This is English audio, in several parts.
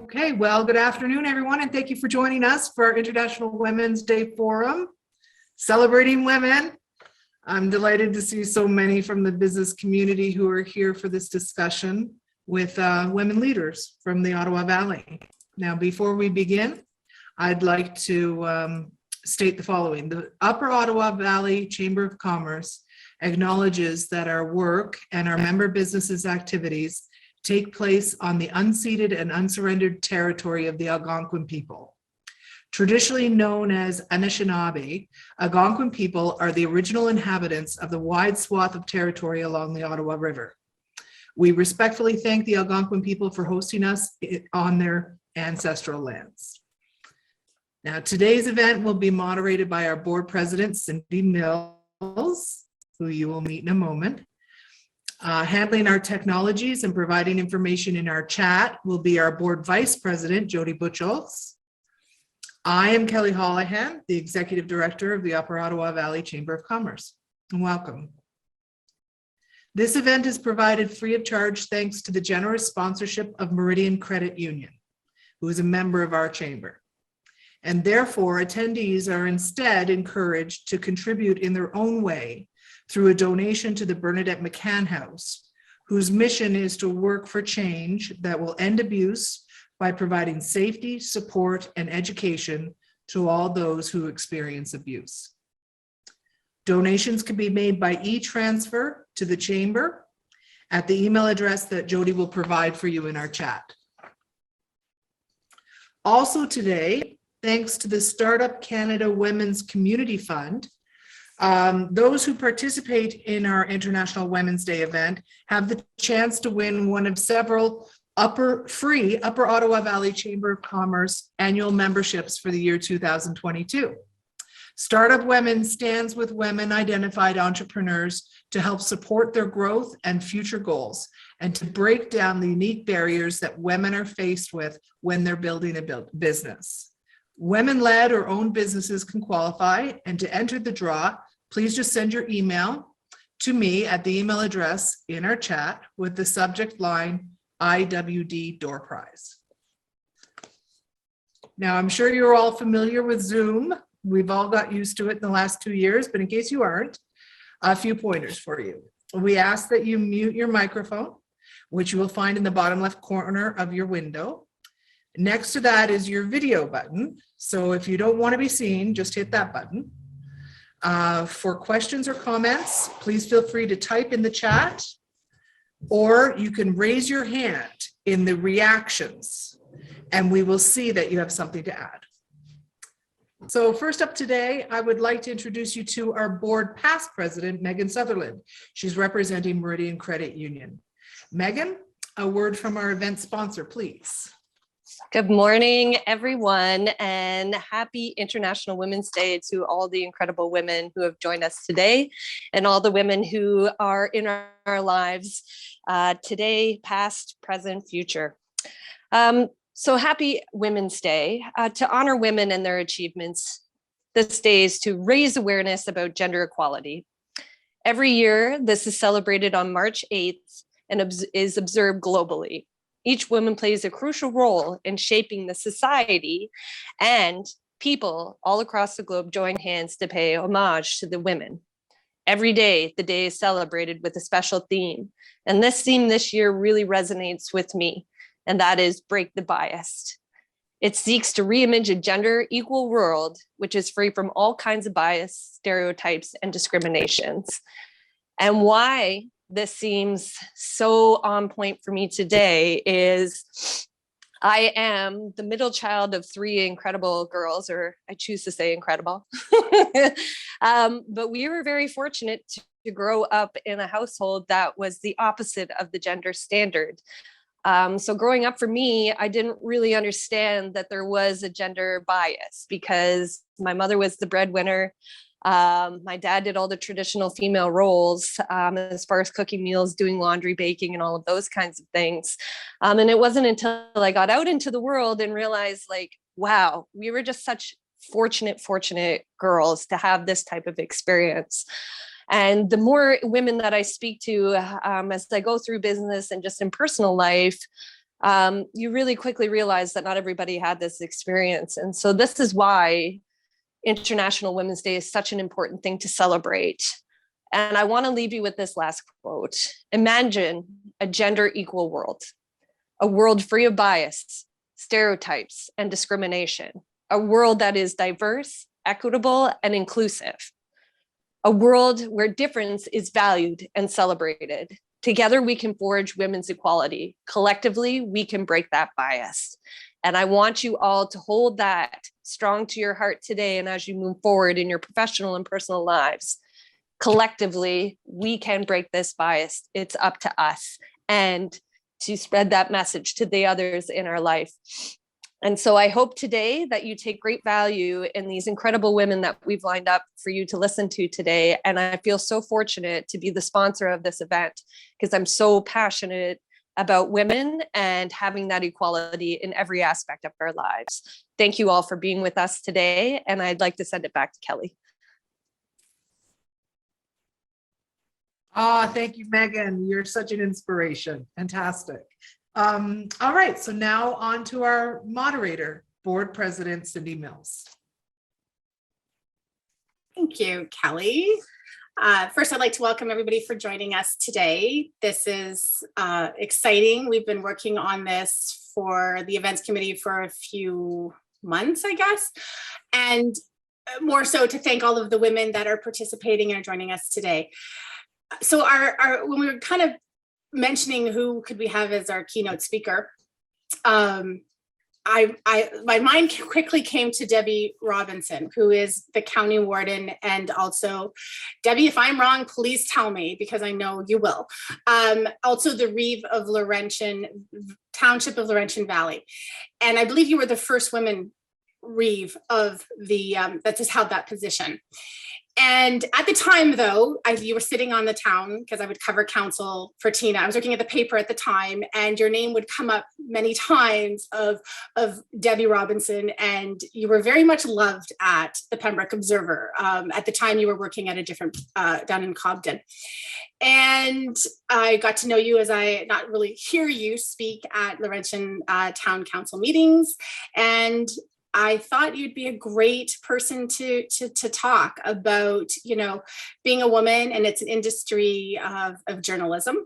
Okay, well, good afternoon, everyone, and thank you for joining us for our International Women's Day Forum, celebrating women. I'm delighted to see so many from the business community who are here for this discussion with women leaders from the Ottawa Valley. Now, before we begin, I'd like to state the following. The Upper Ottawa Valley Chamber of Commerce acknowledges that our work and our member businesses' activities take place on the unceded and unsurrendered territory of the Algonquin people. Traditionally known as Anishinaabe, Algonquin people are the original inhabitants of the wide swath of territory along the Ottawa River. We respectfully thank the Algonquin people for hosting us on their ancestral lands. Now, today's event will be moderated by our board president, Cyndi Mills, who you will meet in a moment. Handling our technologies and providing information in our chat will be our board vice president, Jody Butchholz. I am Kelly Holohan, the executive director of the Upper Ottawa Valley Chamber of Commerce. Welcome. This event is provided free of charge thanks to the generous sponsorship of Meridian Credit Union, who is a member of our chamber. And therefore, attendees are instead encouraged to contribute in their own way through a donation to the Bernadette McCann House, whose mission is to work for change that will end abuse by providing safety, support, and education to all those who experience abuse. Donations can be made by e-transfer to the chamber at the email address that Jody will provide for you in our chat. Also today, thanks to the Startup Canada Women's Community Fund, those who participate in our International Women's Day event have the chance to win one of several free Upper Ottawa Valley Chamber of Commerce annual memberships for the year 2022. Startup Women stands with women identified entrepreneurs to help support their growth and future goals and to break down the unique barriers that women are faced with when they're building a business. Women-led or owned businesses can qualify, and to enter the draw, please just send your email to me at the email address in our chat with the subject line IWD Door Prize. Now, I'm sure you're all familiar with Zoom. We've all got used to it in the last 2 years, but in case you aren't, a few pointers for you. We ask that you mute your microphone, which you will find in the bottom left corner of your window. Next to that is your video button. So if you don't want to be seen, just hit that button. For questions or comments, please feel free to type in the chat, or you can raise your hand in the reactions and we will see that you have something to add. So first up today, I would like to introduce you to our board past president, Megan Sutherland. She's representing Meridian Credit Union. Megan, a word from our event sponsor, please. Good morning, everyone, and happy International Women's Day to all the incredible women who have joined us today and all the women who are in our lives today, past, present, future. So happy Women's Day. To honor women and their achievements, this day is to raise awareness about gender equality. Every year, this is celebrated on March 8th and is observed globally. Each woman plays a crucial role in shaping the society, and people all across the globe join hands to pay homage to the women. Every day, the day is celebrated with a special theme, and this theme this year really resonates with me, and that is Break the Bias. It seeks to reimage a gender equal world, which is free from all kinds of bias, stereotypes, and discriminations. And why this seems so on point for me today is I am the middle child of 3 incredible girls, or I choose to say incredible. But we were very fortunate to grow up in a household that was the opposite of the gender standard. So growing up for me, I didn't really understand that there was a gender bias because my mother was the breadwinner. My dad did all the traditional female roles as far as cooking meals, doing laundry, baking, and all of those kinds of things. And it wasn't until I got out into the world and realized, like, wow, we were just such fortunate girls to have this type of experience. And the more women that I speak to as I go through business and just in personal life, you really quickly realize that not everybody had this experience. And so this is why International Women's Day is such an important thing to celebrate. And I want to leave you with this last quote. Imagine a gender equal world, a world free of bias, stereotypes, and discrimination, a world that is diverse, equitable, and inclusive, a world where difference is valued and celebrated. Together, we can forge women's equality. Collectively, we can break that bias. And I want you all to hold that strong to your heart today and as you move forward in your professional and personal lives. Collectively, we can break this bias. It's up to us. And to spread that message to the others in our life. And so I hope today that you take great value in these incredible women that we've lined up for you to listen to today. And I feel so fortunate to be the sponsor of this event because I'm so passionate about women and having that equality in every aspect of our lives. Thank you all for being with us today. And I'd like to send it back to Kelly. Thank you, Megan. You're such an inspiration. Fantastic. All right, so now on to our moderator, Board President Cyndi Mills. Thank you, Kelly. First, I'd like to welcome everybody for joining us today. This is exciting. We've been working on this for the events committee for a few months, I guess, and more so to thank all of the women that are participating and are joining us today. So when we were kind of mentioning who could we have as our keynote speaker, my mind quickly came to Debbie Robinson, who is the county warden, and also, Debbie, if I'm wrong, please tell me because I know you will. Also the Reeve of Laurentian, Township of Laurentian Valley, and I believe you were the first woman Reeve of the that has held that position. And at the time, though, you were sitting on the town because I would cover council for Tina. I was looking at the paper at the time, and your name would come up many times of Debbie Robinson, and you were very much loved at the Pembroke Observer. At the time, you were working at a different down in Cobden. And I got to know you as I not really hear you speak at Laurentian Town Council meetings, and I thought you'd be a great person to talk about, you know, being a woman, and it's an industry of journalism,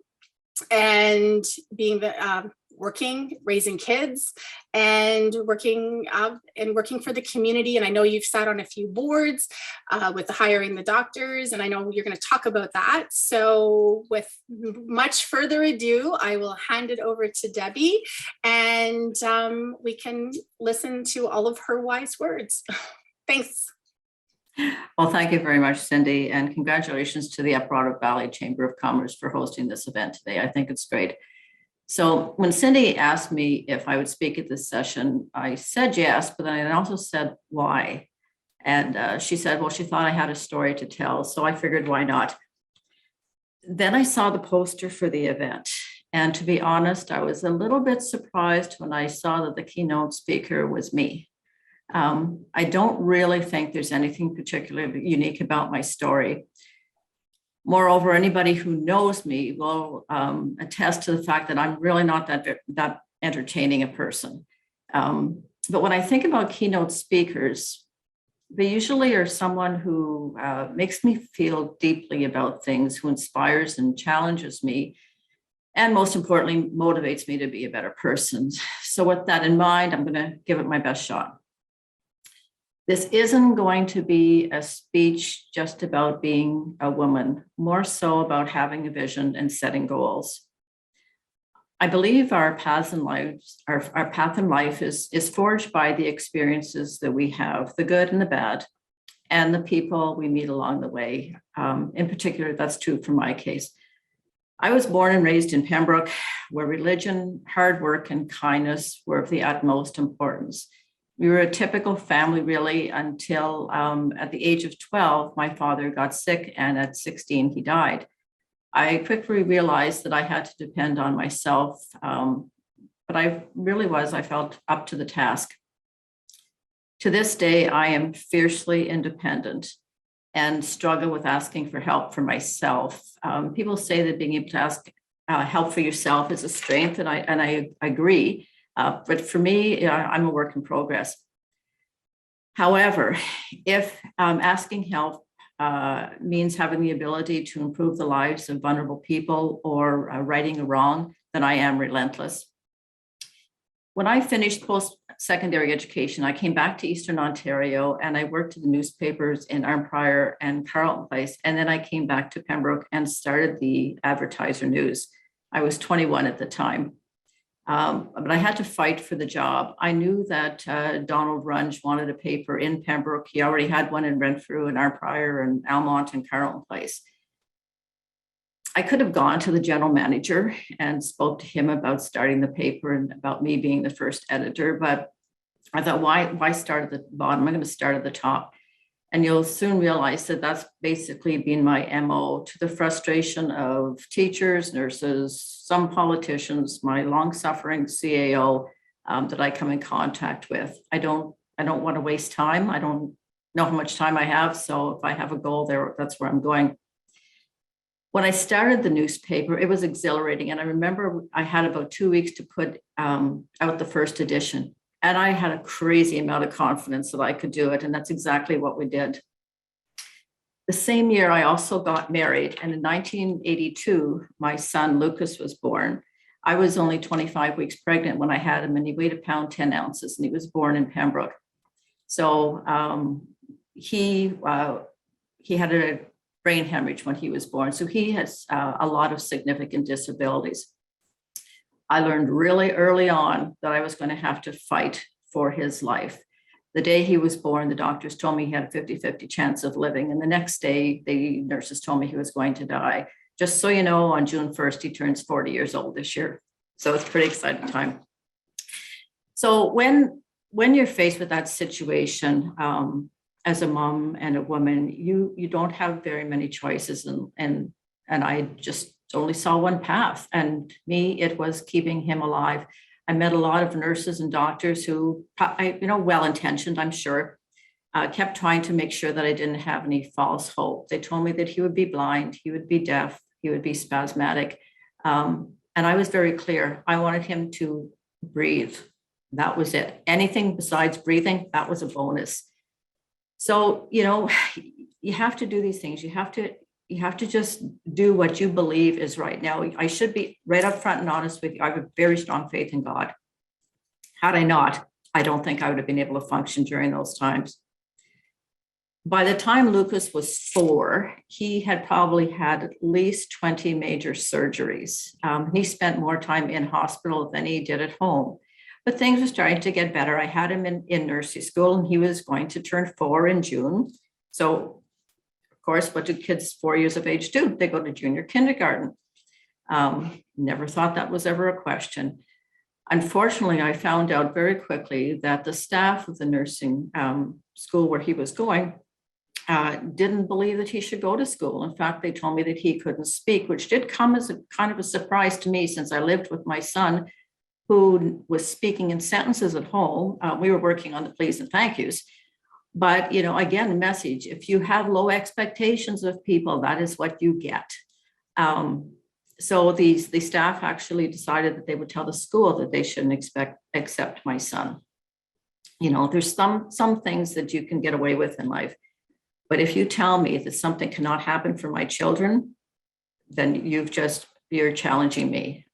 and being the working, raising kids, and working for the community. And I know you've sat on a few boards with the hiring the doctors, and I know you're going to talk about that. So with much further ado, I will hand it over to Debbie, and we can listen to all of her wise words. Thanks. Well, thank you very much, Cyndi, and congratulations to the Upper Valley Chamber of Commerce for hosting this event today. I think it's great. So when Cyndi asked me if I would speak at this session, I said yes, but then I also said why. And she said, well, she thought I had a story to tell, so I figured why not. Then I saw the poster for the event. And to be honest, I was a little bit surprised when I saw that the keynote speaker was me. I don't really think there's anything particularly unique about my story. Moreover, anybody who knows me will attest to the fact that I'm really not that entertaining a person. But when I think about keynote speakers, they usually are someone who makes me feel deeply about things, who inspires and challenges me, and most importantly, motivates me to be a better person. So with that in mind, I'm going to give it my best shot. This isn't going to be a speech just about being a woman, more so about having a vision and setting goals. I believe our path in life is forged by the experiences that we have, the good and the bad, and the people we meet along the way. In particular, that's true for my case. I was born and raised in Pembroke, where religion, hard work, and kindness were of the utmost importance. We were a typical family, really, until at the age of 12, my father got sick, and at 16, he died. I quickly realized that I had to depend on myself, but I felt up to the task. To this day, I am fiercely independent and struggle with asking for help for myself. People say that being able to ask help for yourself is a strength, and I agree. But for me, I'm a work in progress. However, if asking help means having the ability to improve the lives of vulnerable people or righting a wrong, then I am relentless. When I finished post-secondary education, I came back to Eastern Ontario and I worked in the newspapers in Arnprior and Carleton Place. And then I came back to Pembroke and started the Advertiser News. I was 21 at the time. But I had to fight for the job. I knew that Donald Runge wanted a paper in Pembroke. He already had one in Renfrew and Arnprior and Almont and Carleton Place. I could have gone to the general manager and spoke to him about starting the paper and about me being the first editor, but I thought, why start at the bottom? I'm going to start at the top. And you'll soon realize that that's basically been my MO, to the frustration of teachers, nurses, some politicians, my long-suffering CAO that I come in contact with. I don't want to waste time. I don't know how much time I have. So if I have a goal there, that's where I'm going. When I started the newspaper, it was exhilarating. And I remember I had about 2 weeks to put out the first edition. And I had a crazy amount of confidence that I could do it. And that's exactly what we did. The same year, I also got married. And in 1982, my son, Lucas, was born. I was only 25 weeks pregnant when I had him, and he weighed 1 pound, 10 ounces, and he was born in Pembroke. So he had a brain hemorrhage when he was born. So he has a lot of significant disabilities. I learned really early on that I was going to have to fight for his life. The day he was born, the doctors told me he had a 50-50 chance of living. And the next day, the nurses told me he was going to die. Just so you know, on June 1st, he turns 40 years old this year. So it's a pretty exciting time. So when you're faced with that situation, as a mom and a woman, you don't have very many choices. And I just only saw one path. And me, it was keeping him alive. I met a lot of nurses and doctors who, well-intentioned, I'm sure, kept trying to make sure that I didn't have any false hope. They told me that he would be blind, he would be deaf, he would be spasmodic. And I was very clear. I wanted him to breathe. That was it. Anything besides breathing, that was a bonus. So, you have to do these things. You have to just do what you believe is right. Now, I should be right up front and honest with you. I have a very strong faith in God. Had I not, I don't think I would have been able to function during those times. By the time Lucas was 4, he had probably had at least 20 major surgeries. He spent more time in hospital than he did at home. But things were starting to get better. I had him in nursery school, and he was going to turn 4 in June. So, of course, what do kids 4 years of age do? They go to junior kindergarten. Never thought that was ever a question. Unfortunately, I found out very quickly that the staff of the nursing school where he was going didn't believe that he should go to school. In fact, they told me that he couldn't speak, which did come as a kind of a surprise to me, since I lived with my son, who was speaking in sentences at home. We were working on the please and thank yous. But, again, the message, if you have low expectations of people, that is what you get. So the staff actually decided that they would tell the school that they shouldn't accept my son. There's some things that you can get away with in life. But if you tell me that something cannot happen for my children, then you're challenging me.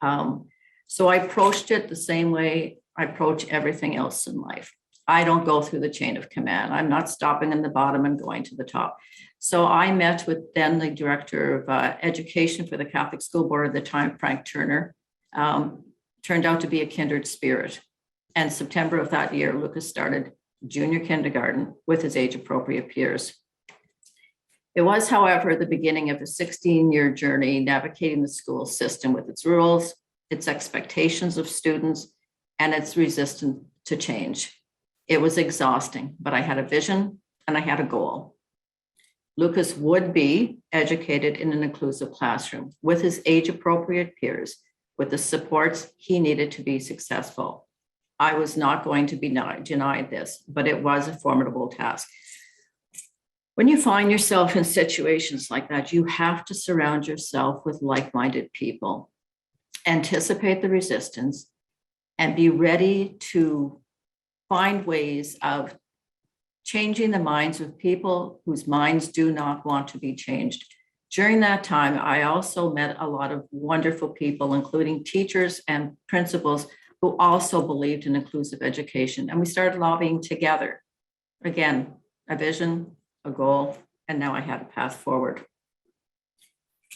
So I approached it the same way I approach everything else in life. I don't go through the chain of command. I'm not stopping in the bottom and going to the top. So I met with then the director of education for the Catholic School Board at the time, Frank Turner. Turned out to be a kindred spirit. And September of that year, Lucas started junior kindergarten with his age-appropriate peers. It was, however, the beginning of a 16-year journey navigating the school system with its rules, its expectations of students, and its resistance to change. It was exhausting, but I had a vision and I had a goal. Lucas would be educated in an inclusive classroom with his age-appropriate peers, with the supports he needed to be successful. I was not going to be denied this, but it was a formidable task. When you find yourself in situations like that, you have to surround yourself with like-minded people. anticipate the resistance, and be ready to find ways of changing the minds of people whose minds do not want to be changed. During that time, I also met a lot of wonderful people, including teachers and principals who also believed in inclusive education. And we started lobbying together. Again, a vision, a goal, and now I had a path forward.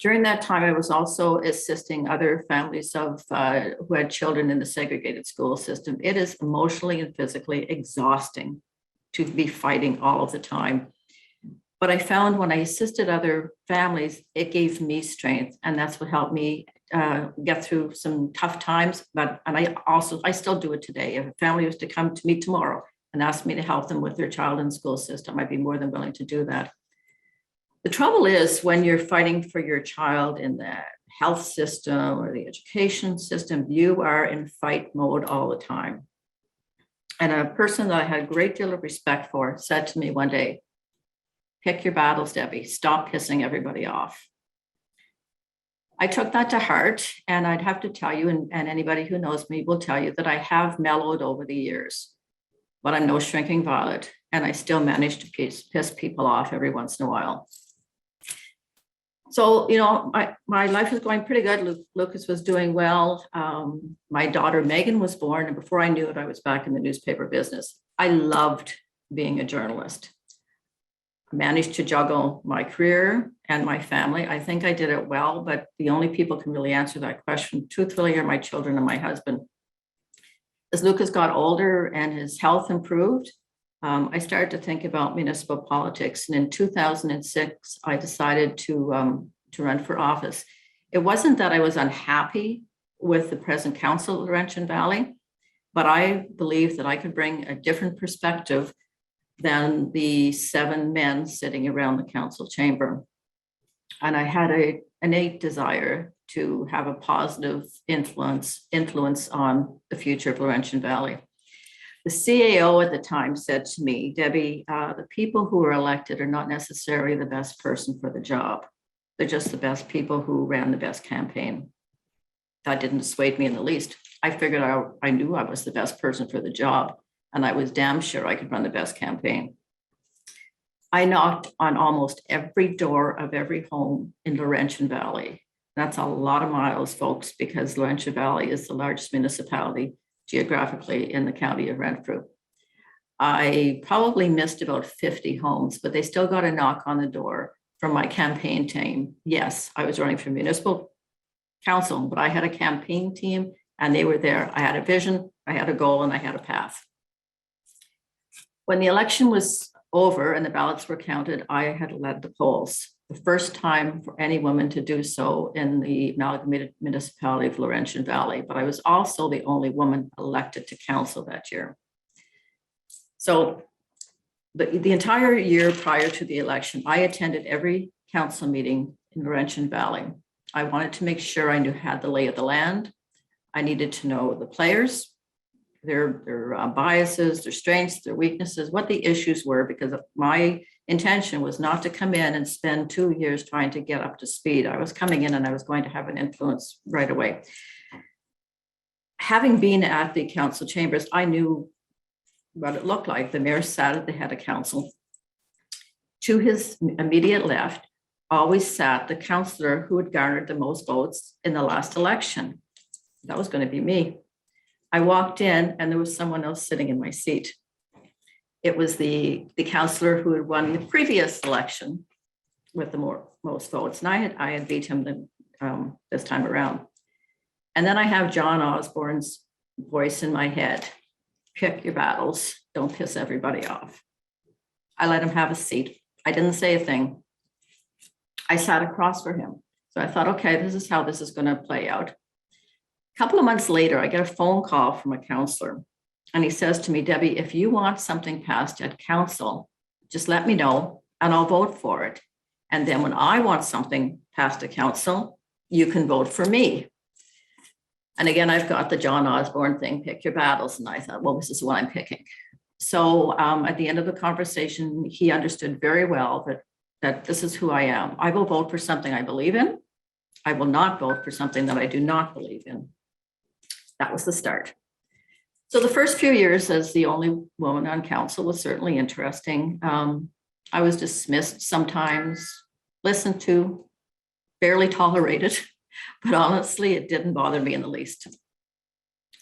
During that time, I was also assisting other families of who had children in the segregated school system. It is emotionally and physically exhausting to be fighting all of the time. But I found when I assisted other families, it gave me strength, and that's what helped me get through some tough times. And I still do it today. If a family was to come to me tomorrow and ask me to help them with their child in the school system, I'd be more than willing to do that. The trouble is when you're fighting for your child in the health system or the education system, you are in fight mode all the time. And a person that I had a great deal of respect for said to me one day, "Pick your battles, Debbie. Stop pissing everybody off." I took that to heart, and I'd have to tell you, and anybody who knows me will tell you that I have mellowed over the years, but I'm no shrinking violet, and I still manage to piss people off every once in a while. So, my life was going pretty good. Lucas was doing well. My daughter Megan was born, and before I knew it, I was back in the newspaper business. I loved being a journalist. I managed to juggle my career and my family. I think I did it well, but the only people can really answer that question truthfully are my children and my husband. As Lucas got older and his health improved, I started to think about municipal politics. And in 2006, I decided to run for office. It wasn't that I was unhappy with the present council of Laurentian Valley, but I believed that I could bring a different perspective than the 7 men sitting around the council chamber. And I had an innate desire to have a positive influence on the future of Laurentian Valley. The CAO at the time said to me, "Debbie, the people who are elected are not necessarily the best person for the job. They're just the best people who ran the best campaign." That didn't dissuade me in the least. I figured I knew I was the best person for the job, and I was damn sure I could run the best campaign. I knocked on almost every door of every home in Laurentian Valley. That's a lot of miles, folks, because Laurentian Valley is the largest municipality geographically in the county of Renfrew. I probably missed about 50 homes, but they still got a knock on the door from my campaign team. Yes, I was running for municipal council, but I had a campaign team and they were there. I had a vision, I had a goal, and I had a path. When the election was over and the ballots were counted, I had led the polls. The first time for any woman to do so in the amalgamated municipality of Laurentian Valley, but I was also the only woman elected to council that year. So the entire year prior to the election, I attended every council meeting in Laurentian Valley. I wanted to make sure I had the lay of the land. I needed to know the players, their biases, their strengths, their weaknesses, what the issues were, because my intention was not to come in and spend 2 years trying to get up to speed. I was coming in and I was going to have an influence right away. Having been at the council chambers, I knew what it looked like. The mayor sat at the head of council. To his immediate left always sat the councillor who had garnered the most votes in the last election. That was going to be me. I walked in and there was someone else sitting in my seat. It was the councillor who had won the previous election with the most votes. And I had beat him this time around. And then I have John Osborne's voice in my head. Pick your battles. Don't piss everybody off. I let him have a seat. I didn't say a thing. I sat across from him. So I thought, okay, this is how this is going to play out. A couple of months later, I get a phone call from a councillor. And he says to me, "Debbie, if you want something passed at council, just let me know and I'll vote for it. And then when I want something passed at council, you can vote for me." And again, I've got the John Osborne thing, pick your battles. And I thought, well, this is what I'm picking. So at the end of the conversation, he understood very well that this is who I am. I will vote for something I believe in. I will not vote for something that I do not believe in. That was the start. So the first few years as the only woman on council was certainly interesting. I was dismissed sometimes, listened to, barely tolerated, but honestly, it didn't bother me in the least.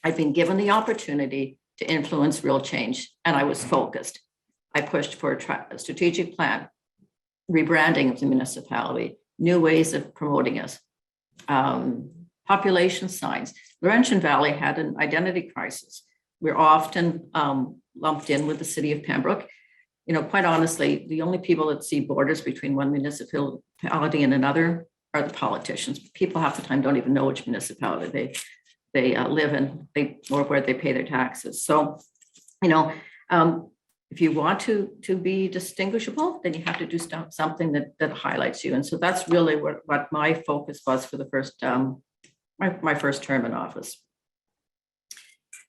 I'd been given the opportunity to influence real change, and I was focused. I pushed for a strategic plan, rebranding of the municipality, new ways of promoting us, population science. Laurentian Valley had an identity crisis. We're often lumped in with the city of Pembroke. You know, quite honestly, the only people that see borders between one municipality and another are the politicians. People half the time don't even know which municipality they live in, or where they pay their taxes. So, you know, if you want to be distinguishable, then you have to do something that highlights you. And so that's really what my focus was for the first my first term in office.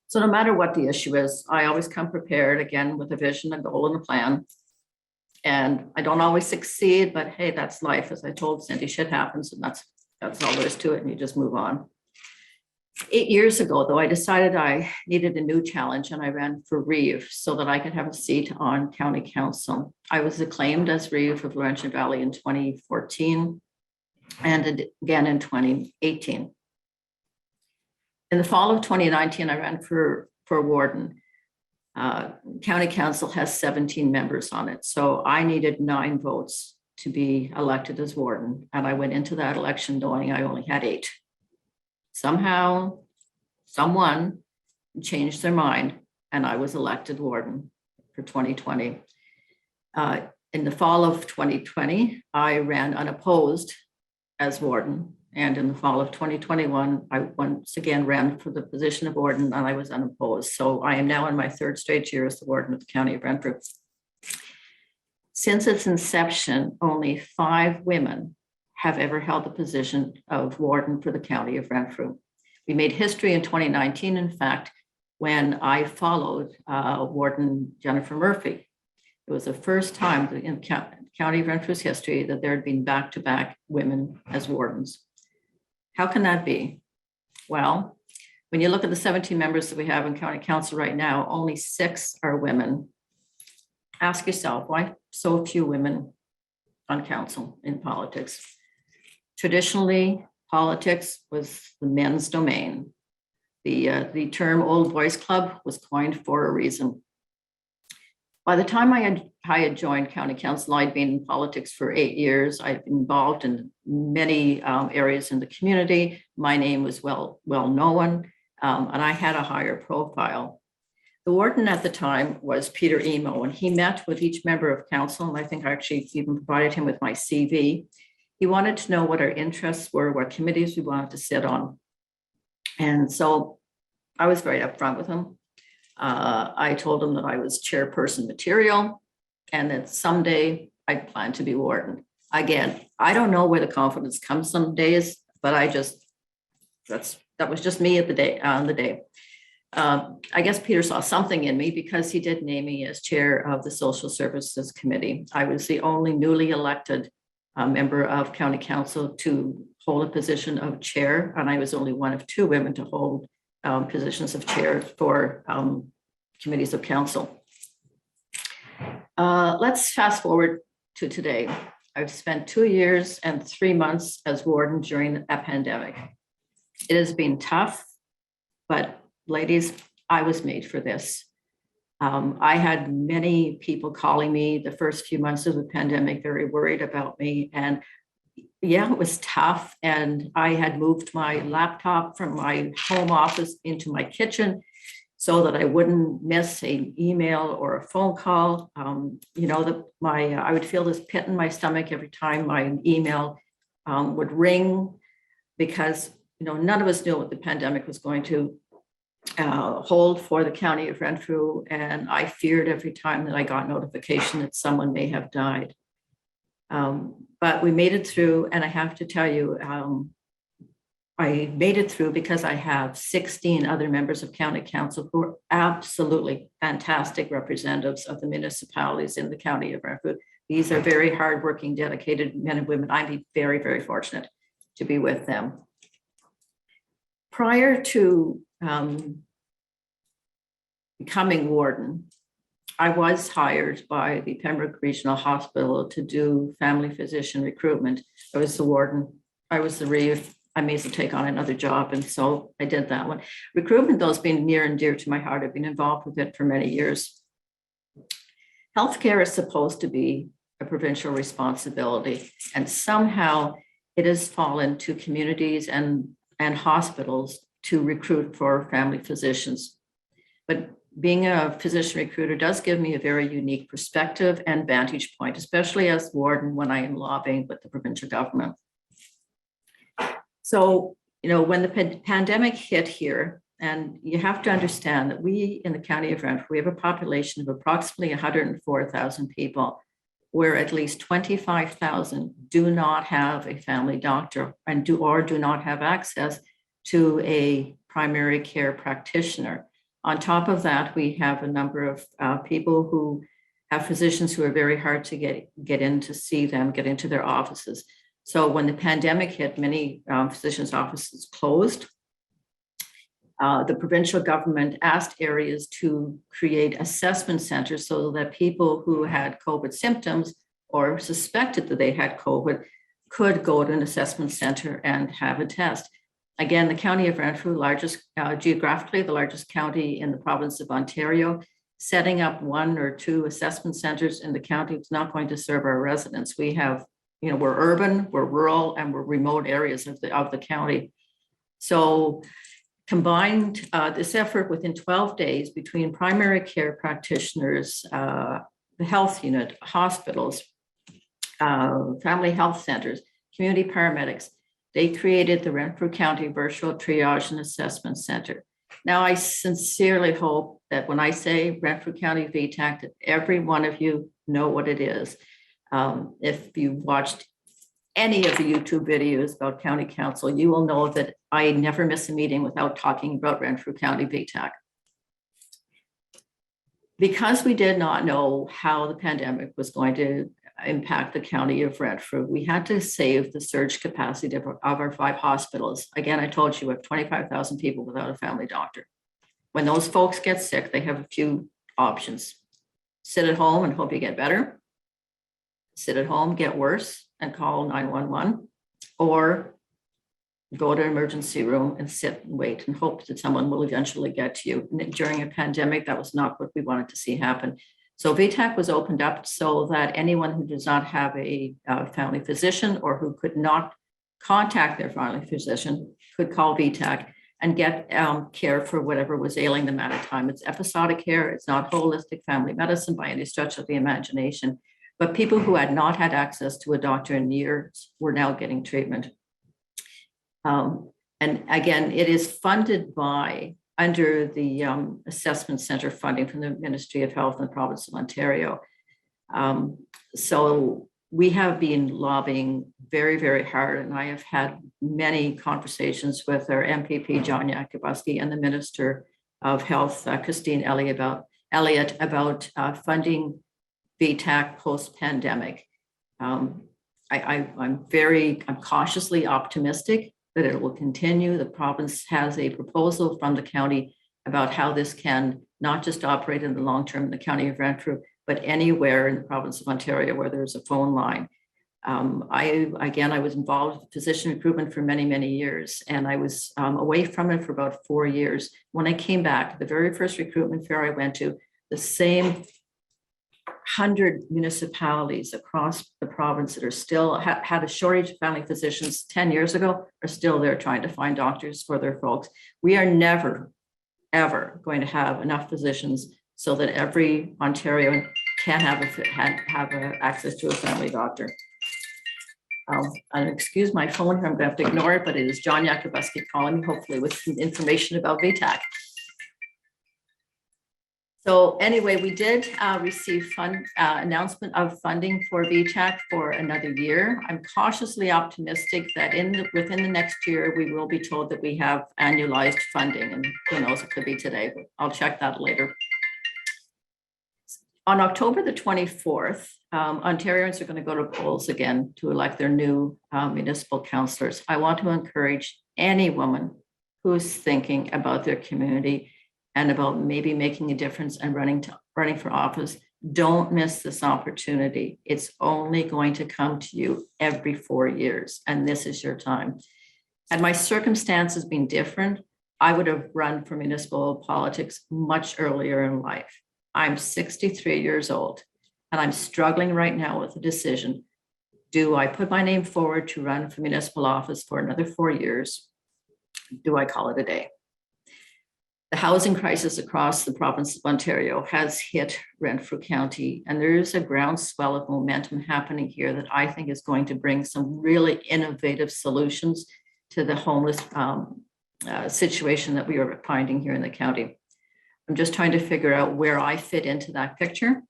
So no matter what the issue is, I always come prepared, again, with a vision, a goal, and a plan. And I don't always succeed, but hey, that's life. As I told Cyndi, shit happens, and that's all there is to it, and you just move on. 8 years ago, though, I decided I needed a new challenge, and I ran for Reeve so that I could have a seat on county council. I was acclaimed as Reeve of Laurentian Valley in 2014 and again in 2018. In the fall of 2019, I ran for Warden. County council has 17 members on it, so I needed 9 votes to be elected as Warden, and I went into that election knowing I only had 8. Somehow, someone changed their mind, and I was elected Warden for 2020. In the fall of 2020, I ran unopposed as Warden. And in the fall of 2021, I once again ran for the position of Warden, and I was unopposed. So I am now in my 3rd straight year as the Warden of the County of Renfrew. Since its inception, only 5 women have ever held the position of Warden for the County of Renfrew. We made history in 2019, in fact, when I followed Warden Jennifer Murphy. It was the first time in County of Renfrew's history that there had been back-to-back women as wardens. How can that be? Well, when you look at the 17 members that we have in County Council right now, only 6 are women. Ask yourself, why so few women on council in politics? Traditionally, politics was the men's domain. The term Old Boys Club was coined for a reason. By the time I had joined County Council, I'd been in politics for 8 years. I'd been involved in many areas in the community. My name was well known, and I had a higher profile. The warden at the time was Peter Emo, and he met with each member of council, and I think I actually even provided him with my CV. He wanted to know what our interests were, what committees we wanted to sit on. And so I was very upfront with him. I told him that I was chairperson material and that someday I plan to be warden. Again, I don't know where the confidence comes some days, but that was just me on the day. I guess Peter saw something in me because he did name me as chair of the Social Services Committee. I was the only newly elected member of County Council to hold a position of chair, and I was only one of 2 women to hold positions of chair for committees of council. Let's fast forward to today. I've spent 2 years and 3 months as warden during a pandemic. It has been tough, but ladies, I was made for this. I had many people calling me the first few months of the pandemic, very worried about me. And yeah, it was tough. And I had moved my laptop from my home office into my kitchen so that I wouldn't miss an email or a phone call. I would feel this pit in my stomach every time my email would ring, because none of us knew what the pandemic was going to hold for the County of Renfrew, and I feared every time that I got notification that someone may have died. But we made it through, and I have to tell you, I made it through because I have 16 other members of County Council who are absolutely fantastic representatives of the municipalities in the County of Renfrew. These are very hardworking, dedicated men and women. I'm very, very fortunate. to be with them. Prior to becoming warden, I was hired by the Pembroke Regional Hospital to do family physician recruitment. I was the warden, I was the Reeve. I may as well take on another job, and so I did that one. Recruitment, though, has been near and dear to my heart. I've been involved with it for many years. Healthcare is supposed to be a provincial responsibility, and somehow it has fallen to communities and hospitals to recruit for family physicians. But being a physician recruiter does give me a very unique perspective and vantage point, especially as warden when I am lobbying with the provincial government. So, when the pandemic hit here, and you have to understand that we in the county of Renfrew, we have a population of approximately 104,000 people, where at least 25,000 do not have a family doctor and do not have access to a primary care practitioner. On top of that, we have a number of people who have physicians who are very hard to get in to see them, get into their offices. So when the pandemic hit, many physicians' offices closed. The provincial government asked areas to create assessment centers so that people who had COVID symptoms or suspected that they had COVID could go to an assessment center and have a test. Again, the county of Renfrew, geographically the largest county in the province of Ontario, setting up 1 or 2 assessment centers in the county is not going to serve our residents. We have, we're urban, we're rural, and we're remote areas of the county. So combined this effort within 12 days between primary care practitioners, the health unit, hospitals, family health centers, community paramedics, they created the Renfrew County Virtual Triage and Assessment Center. Now, I sincerely hope that when I say Renfrew County VTAC, that every one of you know what it is. If you watched any of the YouTube videos about county council, you will know that I never miss a meeting without talking about Renfrew County VTAC. Because we did not know how the pandemic was going to impact the county of Renfrew, we had to save the surge capacity of our 5 hospitals. Again, I told you we have 25,000 people without a family doctor. When those folks get sick, they have a few options. Sit at home and hope you get better. Sit at home, get worse, and call 911, or go to an emergency room and sit and wait and hope that someone will eventually get to you. And during a pandemic, that was not what we wanted to see happen. So VTAC was opened up so that anyone who does not have a family physician or who could not contact their family physician could call VTAC and get care for whatever was ailing them at a time. It's episodic care. It's not holistic family medicine by any stretch of the imagination. But people who had not had access to a doctor in years were now getting treatment. And again, it is funded under the assessment center funding from the Ministry of Health in the province of Ontario. So we have been lobbying very, very hard, and I have had many conversations with our MPP, John Yakubowski, and the Minister of Health, Christine Elliott, about funding VTAC post-pandemic. I'm cautiously optimistic that it will continue. The province has a proposal from the county about how this can not just operate in the long term in the county of Renfrew, but anywhere in the province of Ontario where there's a phone line. I was involved with physician recruitment for many, many years, and I was away from it for about 4 years. When I came back, the very first recruitment fair I went to, the same 100 municipalities across the province that are still had a shortage of family physicians 10 years ago are still there trying to find doctors for their folks. We are never, ever going to have enough physicians so that every Ontarian can have access to a family doctor. And excuse my phone here, I'm going to have to ignore it, but it is John Yakubowski calling me, hopefully with some information about VTAC. So anyway, we did receive announcement of funding for VTAC for another year. I'm cautiously optimistic that within the next year, we will be told that we have annualized funding, and who knows, it could be today, but I'll check that later. On October the 24th, Ontarians are going to go to polls again to elect their new municipal councillors. I want to encourage any woman who's thinking about their community and about maybe making a difference and running for office. Don't miss this opportunity. It's only going to come to you every 4 years, and this is your time. Had my circumstances been different, I would have run for municipal politics much earlier in life. I'm 63 years old, and I'm struggling right now with a decision. Do I put my name forward to run for municipal office for another 4 years? Do I call it a day? The housing crisis across the province of Ontario has hit Renfrew County, and there is a groundswell of momentum happening here that I think is going to bring some really innovative solutions to the homeless situation that we are finding here in the county. I'm just trying to figure out where I fit into that picture.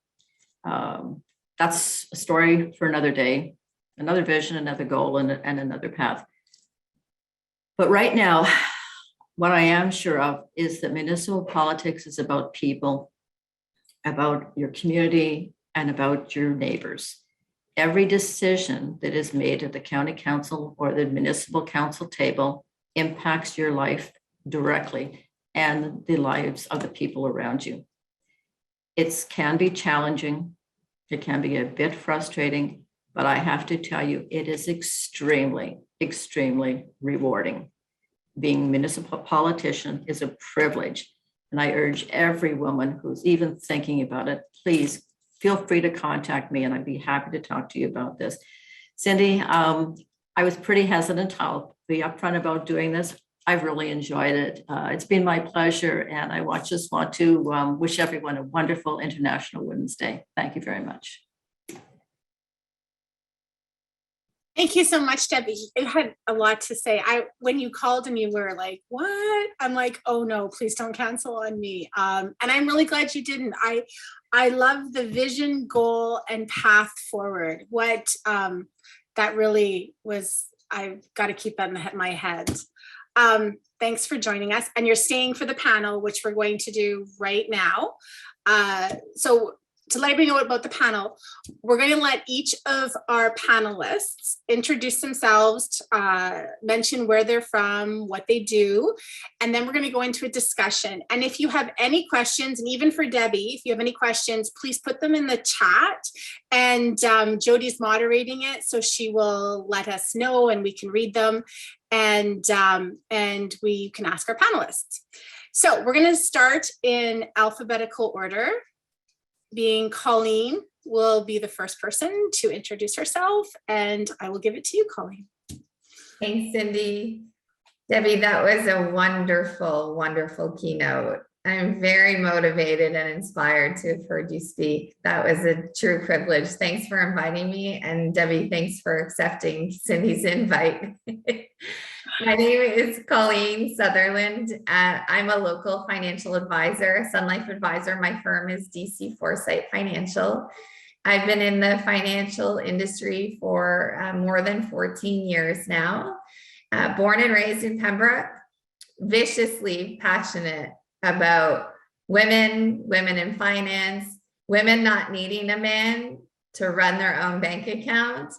That's a story for another day, another vision, another goal, and another path. But right now, what I am sure of is that municipal politics is about people, about your community, and about your neighbors. Every decision that is made at the county council or the municipal council table impacts your life directly and the lives of the people around you. It can be challenging. It can be a bit frustrating, but I have to tell you, it is extremely, extremely rewarding. Being a municipal politician is a privilege, and I urge every woman who's even thinking about it, please feel free to contact me, and I'd be happy to talk to you about this. Cyndi, I was pretty hesitant. I'll be upfront about doing this. I've really enjoyed it. It's been my pleasure, and I just want to wish everyone a wonderful International Women's Day. Thank you very much. Thank you so much, Debbie. You had a lot to say. When you called and you were like, what? I'm like, oh no, please don't cancel on me. And I'm really glad you didn't. I love the vision, goal, and path forward. What that really was, I've got to keep that in my head. Thanks for joining us. And you're staying for the panel, which we're going to do right now. So to let everybody know about the panel, we're going to let each of our panelists introduce themselves, mention where they're from, what they do, and then we're going to go into a discussion. And if you have any questions, and even for Debbie, if you have any questions, please put them in the chat. And Jody's moderating it, so she will let us know and we can read them, and we can ask our panelists. So we're going to start in alphabetical order. Being Colleen will be the first person to introduce herself, and I will give it to you, Colleen. Thanks, Cyndi. Debbie, that was a wonderful, wonderful keynote. I'm very motivated and inspired to have heard you speak. That was a true privilege. Thanks for inviting me. And Debbie, thanks for accepting Cyndi's invite. My name is Colleen Sutherland. I'm a local financial advisor, Sun Life advisor. My firm is DC Foresight Financial. I've been in the financial industry for more than 14 years now. Born and raised in Pembroke, viciously passionate about women in finance, women not needing a man to run their own bank account,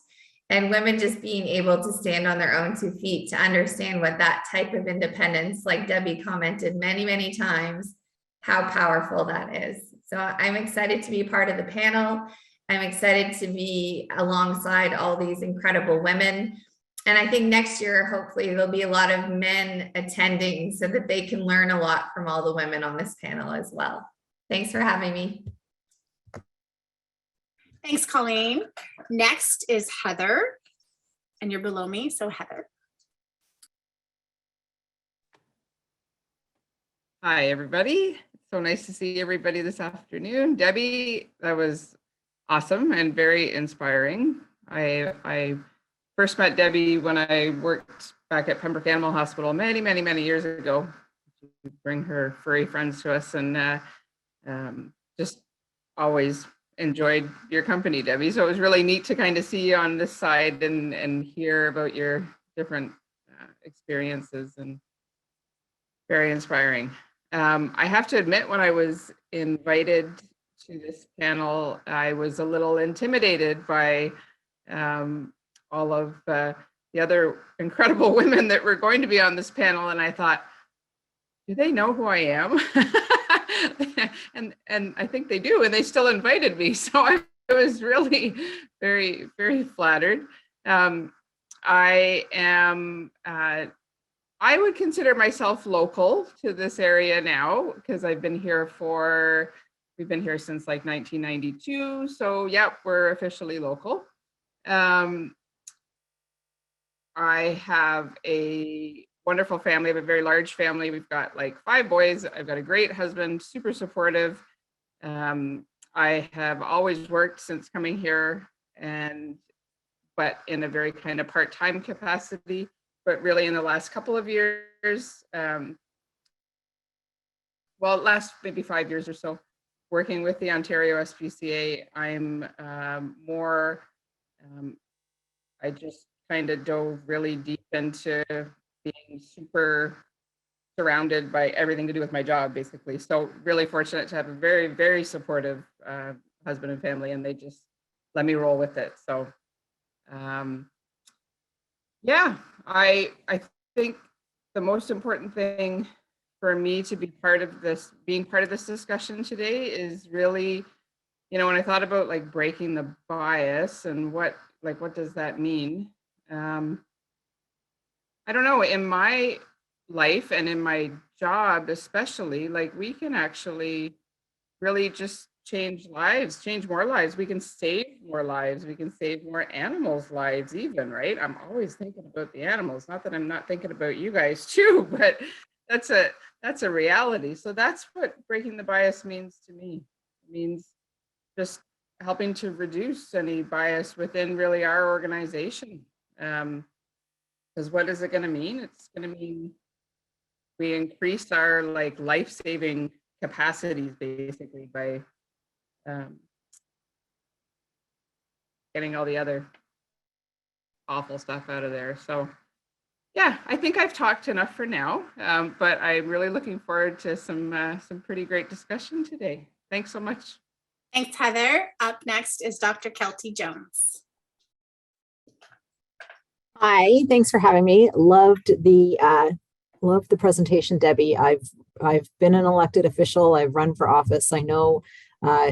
and women just being able to stand on their own 2 feet to understand what that type of independence, like Debbie commented many, many times, how powerful that is. So I'm excited to be part of the panel. I'm excited to be alongside all these incredible women. And I think next year, hopefully there'll be a lot of men attending so that they can learn a lot from all the women on this panel as well. Thanks for having me. Thanks, Colleen. Next is Heather, and you're below me, so Heather. Hi, everybody. So nice to see everybody this afternoon. Debbie, that was awesome and very inspiring. I first met Debbie when I worked back at Pembroke Animal Hospital many, many, many years ago. She bring her furry friends to us, and just always enjoyed your company, Debbie. So it was really neat to kind of see you on this side and hear about your different experiences, and very inspiring. I have to admit, when I was invited to this panel, I was a little intimidated by all of the other incredible women that were going to be on this panel. And I thought, do they know who I am? and I think they do, and they still invited me. So I was really very, very flattered. I would consider myself local to this area now, because we've been here since like 1992. So yeah, we're officially local. I have a wonderful family. I have a very large family. We've got like 5 boys. I've got a great husband, super supportive. I have always worked since coming here, but in a very kind of part-time capacity. But really in the last couple of years, last maybe 5 years or so, working with the Ontario SPCA, I'm I just kind of dove really deep into being super surrounded by everything to do with my job, basically. So really fortunate to have a very, very supportive husband and family, and they just let me roll with it. So yeah, I think the most important thing for me to be being part of this discussion today is really, when I thought about like breaking the bias and what does that mean? I don't know, in my life and in my job especially, like we can actually really just change more lives. We can save more lives. We can save more animals' lives even, right? I'm always thinking about the animals, not that I'm not thinking about you guys too, but that's a reality. So that's what breaking the bias means to me. It means just helping to reduce any bias within really our organization. Because what is it going to mean? It's going to mean we increase our like life-saving capacities basically by getting all the other awful stuff out of there. So yeah, I think I've talked enough for now, but I'm really looking forward to some pretty great discussion today. Thanks so much. Thanks, Heather. Up next is Dr. Keltie Jones. Hi, thanks for having me. Loved the presentation, Debbie. I've been an elected official. I've run for office. I know how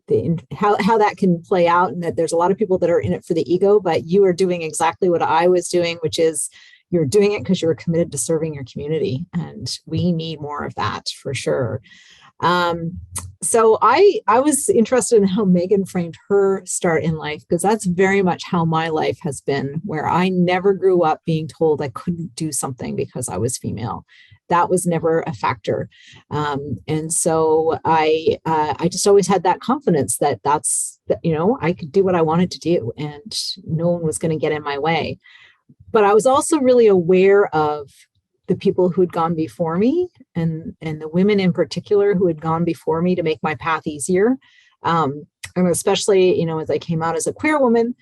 that can play out, and that there's a lot of people that are in it for the ego, but you are doing exactly what I was doing, which is you're doing it because you're committed to serving your community, and we need more of that for sure. So I was interested in how Megan framed her start in life, because that's very much how my life has been, where I never grew up being told I couldn't do something because I was female. That was never a factor. And so I just always had that confidence that I could do what I wanted to do and no one was going to get in my way. But I was also really aware of the people who'd gone before me and the women in particular who had gone before me to make my path easier. And especially, as I came out as a queer woman,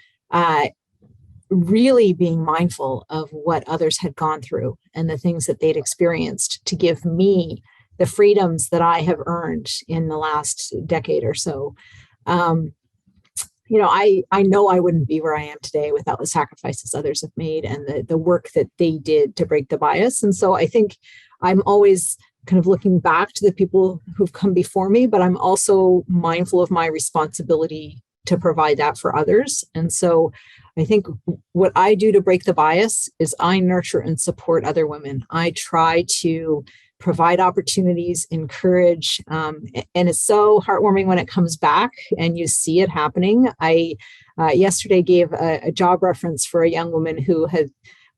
really being mindful of what others had gone through and the things that they'd experienced to give me the freedoms that I have earned in the last decade or so. I know I wouldn't be where I am today without the sacrifices others have made and the work that they did to break the bias. And so I think I'm always kind of looking back to the people who've come before me, but I'm also mindful of my responsibility to provide that for others. And so I think what I do to break the bias is I nurture and support other women. I try to provide opportunities, encourage, and it's so heartwarming when it comes back and you see it happening. I yesterday gave a job reference for a young woman who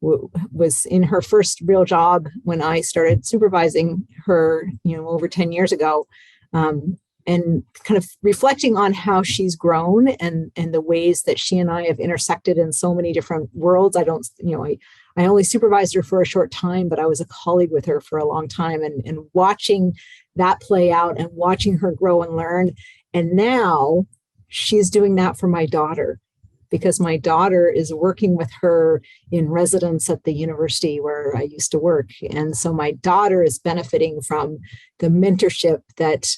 was in her first real job when I started supervising her, over 10 years ago, and kind of reflecting on how she's grown and the ways that she and I have intersected in so many different worlds. I only supervised her for a short time, but I was a colleague with her for a long time, and watching that play out and watching her grow and learn. And now she's doing that for my daughter, because my daughter is working with her in residence at the university where I used to work. And so my daughter is benefiting from the mentorship that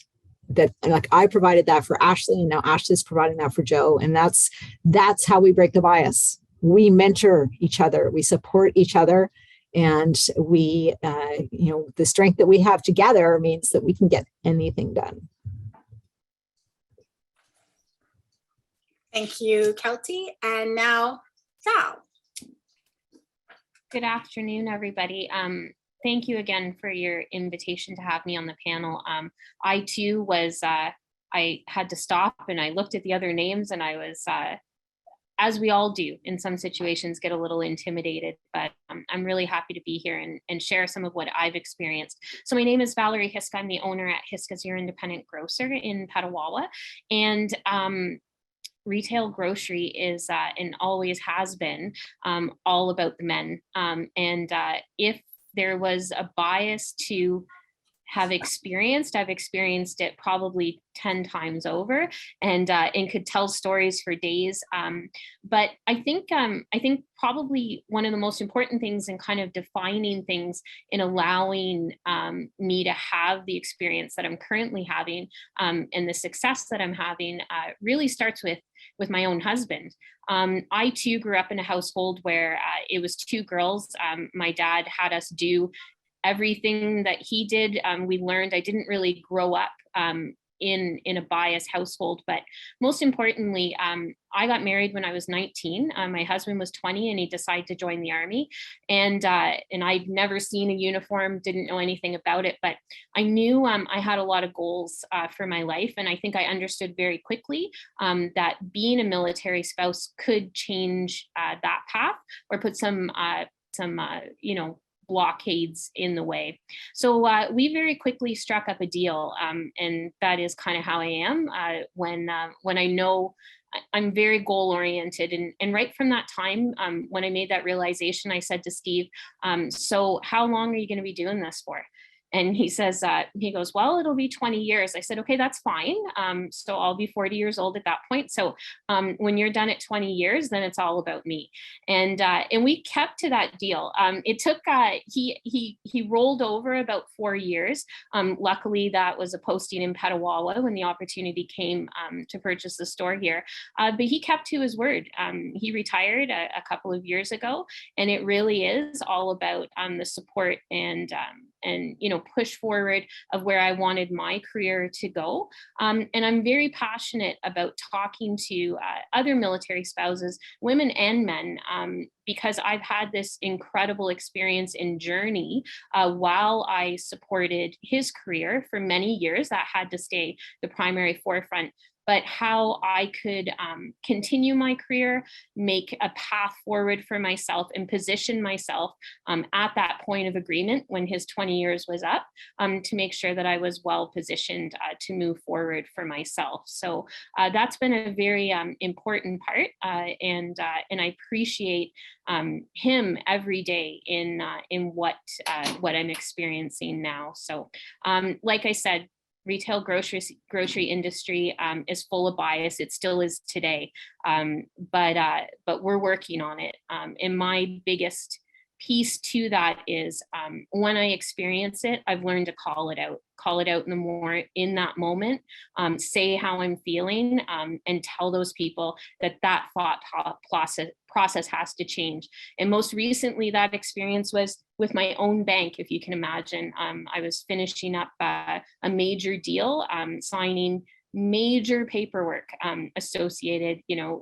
that like I provided that for Ashley, and now Ashley's providing that for Joe. And that's how we break the bias. We mentor each other, we support each other, and we, the strength that we have together means that we can get anything done. Thank you, Keltie. And now, Val. Good afternoon, everybody. Thank you again for your invitation to have me on the panel. I too was, I had to stop and I looked at the other names, and I was, as we all do in some situations, get a little intimidated, but I'm really happy to be here and share some of what I've experienced. So my name is Valerie Burd-Hyska. I'm the owner at Hyska's Your Independent Grocer in Petawawa. And retail grocery is and always has been all about the men. If there was a bias to have experienced, I've experienced it probably 10 times over, and could tell stories for days. But I think probably one of the most important things in kind of defining things in allowing me to have the experience that I'm currently having and the success that I'm having really starts with my own husband. I too grew up in a household where it was two girls. My dad had us do everything that he did. We learned. I didn't really grow up in a biased household, but most importantly, I got married when I was 19. My husband was 20, and he decided to join the Army. And I'd never seen a uniform, didn't know anything about it, but I knew I had a lot of goals for my life. And I think I understood very quickly that being a military spouse could change that path or put some blockades in the way. So we very quickly struck up a deal, and that is kind of how I am when I know I'm very goal oriented. And right from that time, when I made that realization, I said to Steve, so how long are you going to be doing this for? And he says, he goes, well, it'll be 20 years. I said, okay, that's fine. So I'll be 40 years old at that point. So when you're done at 20 years, then it's all about me. And we kept to that deal. It took, he rolled over about 4 years. Luckily, that was a posting in Petawawa when the opportunity came to purchase the store here. But he kept to his word. He retired a couple of years ago, and it really is all about the support and push forward of where I wanted my career to go. And I'm very passionate about talking to other military spouses, women and men, because I've had this incredible experience and journey while I supported his career for many years. That had to stay the primary forefront. But how I could continue my career, make a path forward for myself, and position myself at that point of agreement when his 20 years was up, to make sure that I was well positioned to move forward for myself. So that's been a very important part, and I appreciate him every day in what I'm experiencing now. So like I said, retail grocery industry is full of bias. It still is today, but we're working on it. And my biggest piece to that is when I experience it, I've learned to call it out in that moment, say how I'm feeling, and tell those people that thought process has to change. And most recently, that experience was with my own bank, if you can imagine. I was finishing up a major deal, signing major paperwork associated,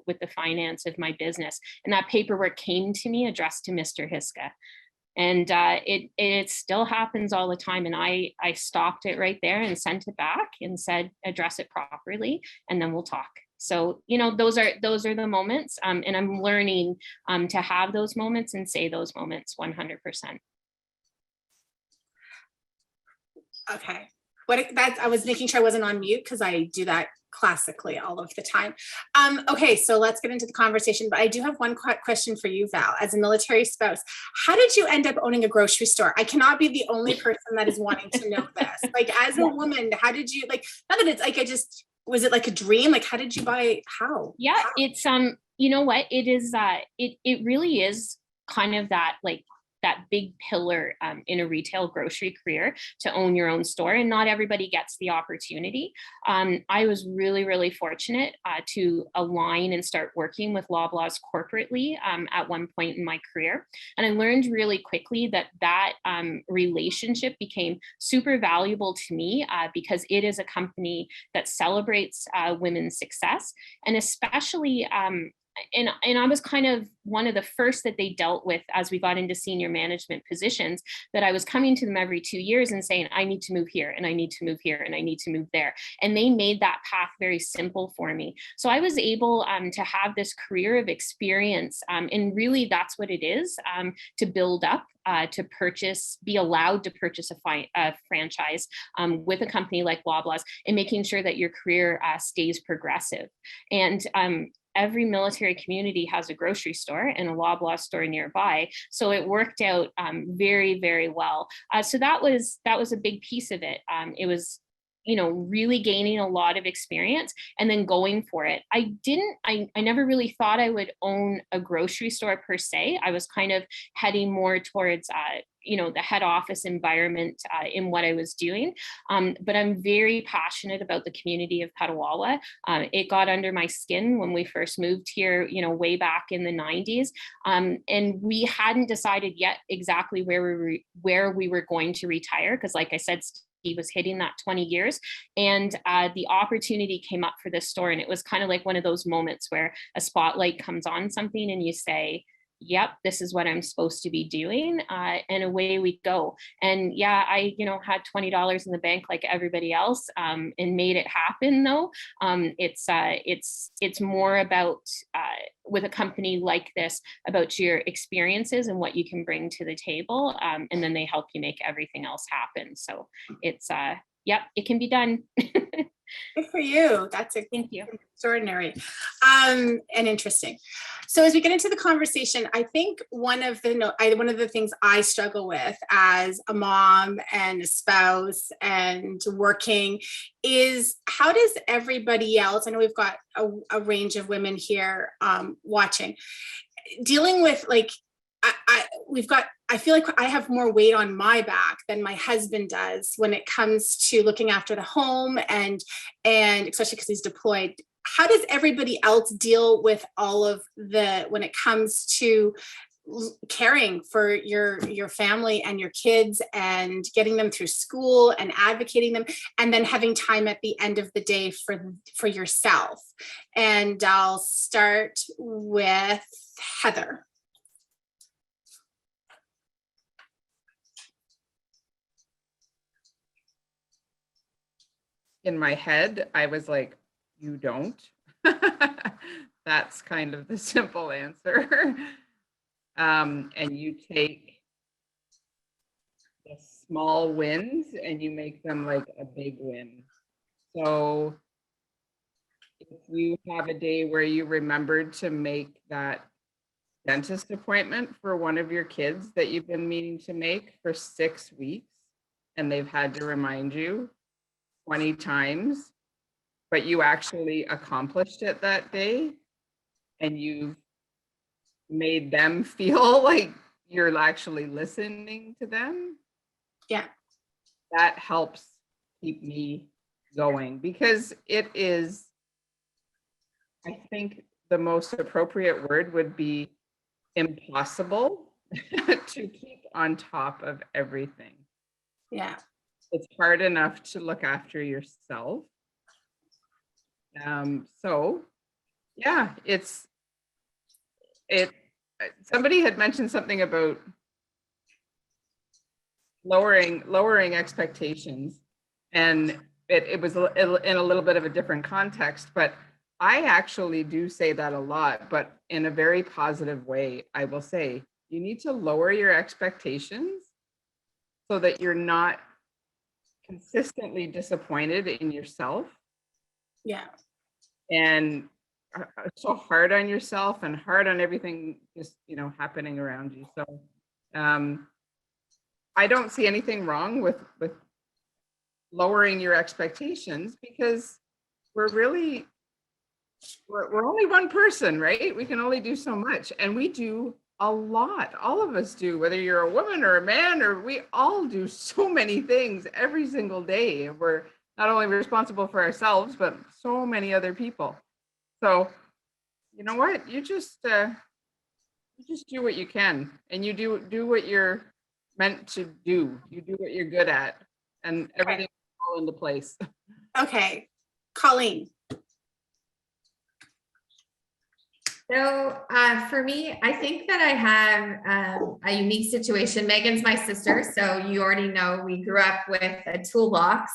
with the finance of my business. And that paperwork came to me addressed to Mr. Hyska. And it still happens all the time. And I stopped it right there and sent it back and said, address it properly, and then we'll talk. So, those are the moments. And I'm learning to have those moments and say those moments 100%. Okay. I was making sure I wasn't on mute because I do that classically all of the time. Okay, so let's get into the conversation. But I do have one question for you, Val. As a military spouse, how did you end up owning a grocery store? I cannot be the only person that is wanting to know this. Like, as a woman, how did you, not that it's like, was it like a dream? Like, how did you buy, how? Yeah, it's, you know what, it is, it really is kind of that, like, that big pillar in a retail grocery career to own your own store, and not everybody gets the opportunity. I was really, really fortunate to align and start working with Loblaws corporately at one point in my career. And I learned really quickly that relationship became super valuable to me because it is a company that celebrates women's success, and especially and I was kind of one of the first that they dealt with as we got into senior management positions, that I was coming to them every 2 years and saying, I need to move here, and I need to move here, and I need to move there. And they made that path very simple for me. So I was able to have this career of experience, and really that's what it is, to build up, to purchase, be allowed to purchase a franchise with a company like Loblaws, and making sure that your career stays progressive. And every military community has a grocery store and a Loblaw store nearby. So it worked out very, very well. So that was a big piece of it. It was, really gaining a lot of experience and then going for it. I never really thought I would own a grocery store per se. I was kind of heading more towards, the head office environment in what I was doing. But I'm very passionate about the community of Petawawa. It got under my skin when we first moved here, way back in the 90s. And we hadn't decided yet exactly where we were going to retire. Because like I said, he was hitting that 20 years, and the opportunity came up for this store. And it was kind of like one of those moments where a spotlight comes on something and you say, yep, this is what I'm supposed to be doing. And away we go. And yeah, I, had $20 in the bank like everybody else, and made it happen though. It's more about, with a company like this, about your experiences and what you can bring to the table. And then they help you make everything else happen. So it's, yep, it can be done. Good for you. That's Thank you. Extraordinary and interesting. So as we get into the conversation, I think one of the things I struggle with as a mom and a spouse and working is, how does everybody else, I know we've got a range of women here watching, dealing with I feel like I have more weight on my back than my husband does when it comes to looking after the home and especially because he's deployed. How does everybody else deal with all of when it comes to caring for your family and your kids and getting them through school and advocating them, and then having time at the end of the day for yourself? And I'll start with Heather. In my head, I was like, you don't. That's kind of the simple answer. And you take the small wins and you make them like a big win. So if you have a day where you remembered to make that dentist appointment for one of your kids that you've been meaning to make for 6 weeks, and they've had to remind you 20 times, but you actually accomplished it that day, and you've made them feel like you're actually listening to them. Yeah. That helps keep me going, because it is, I think the most appropriate word would be impossible to keep on top of everything. Yeah. It's hard enough to look after yourself. So yeah, somebody had mentioned something about lowering expectations, and it was in a little bit of a different context, but I actually do say that a lot, but in a very positive way. I will say you need to lower your expectations so that you're not consistently disappointed in yourself. Yeah. And so hard on yourself and hard on everything just, happening around you. So I don't see anything wrong with lowering your expectations, because we're only one person, right? We can only do so much, and we do a lot. All of us do, whether you're a woman or a man, or we all do so many things every single day. We're not only responsible for ourselves, but so many other people. So, you know what? You just do what you can, and you do what you're meant to do. You do what you're good at, and everything will fall into place. Okay, Colleen. So for me, I think that I have a unique situation. Megan's my sister, so you already know we grew up with a toolbox,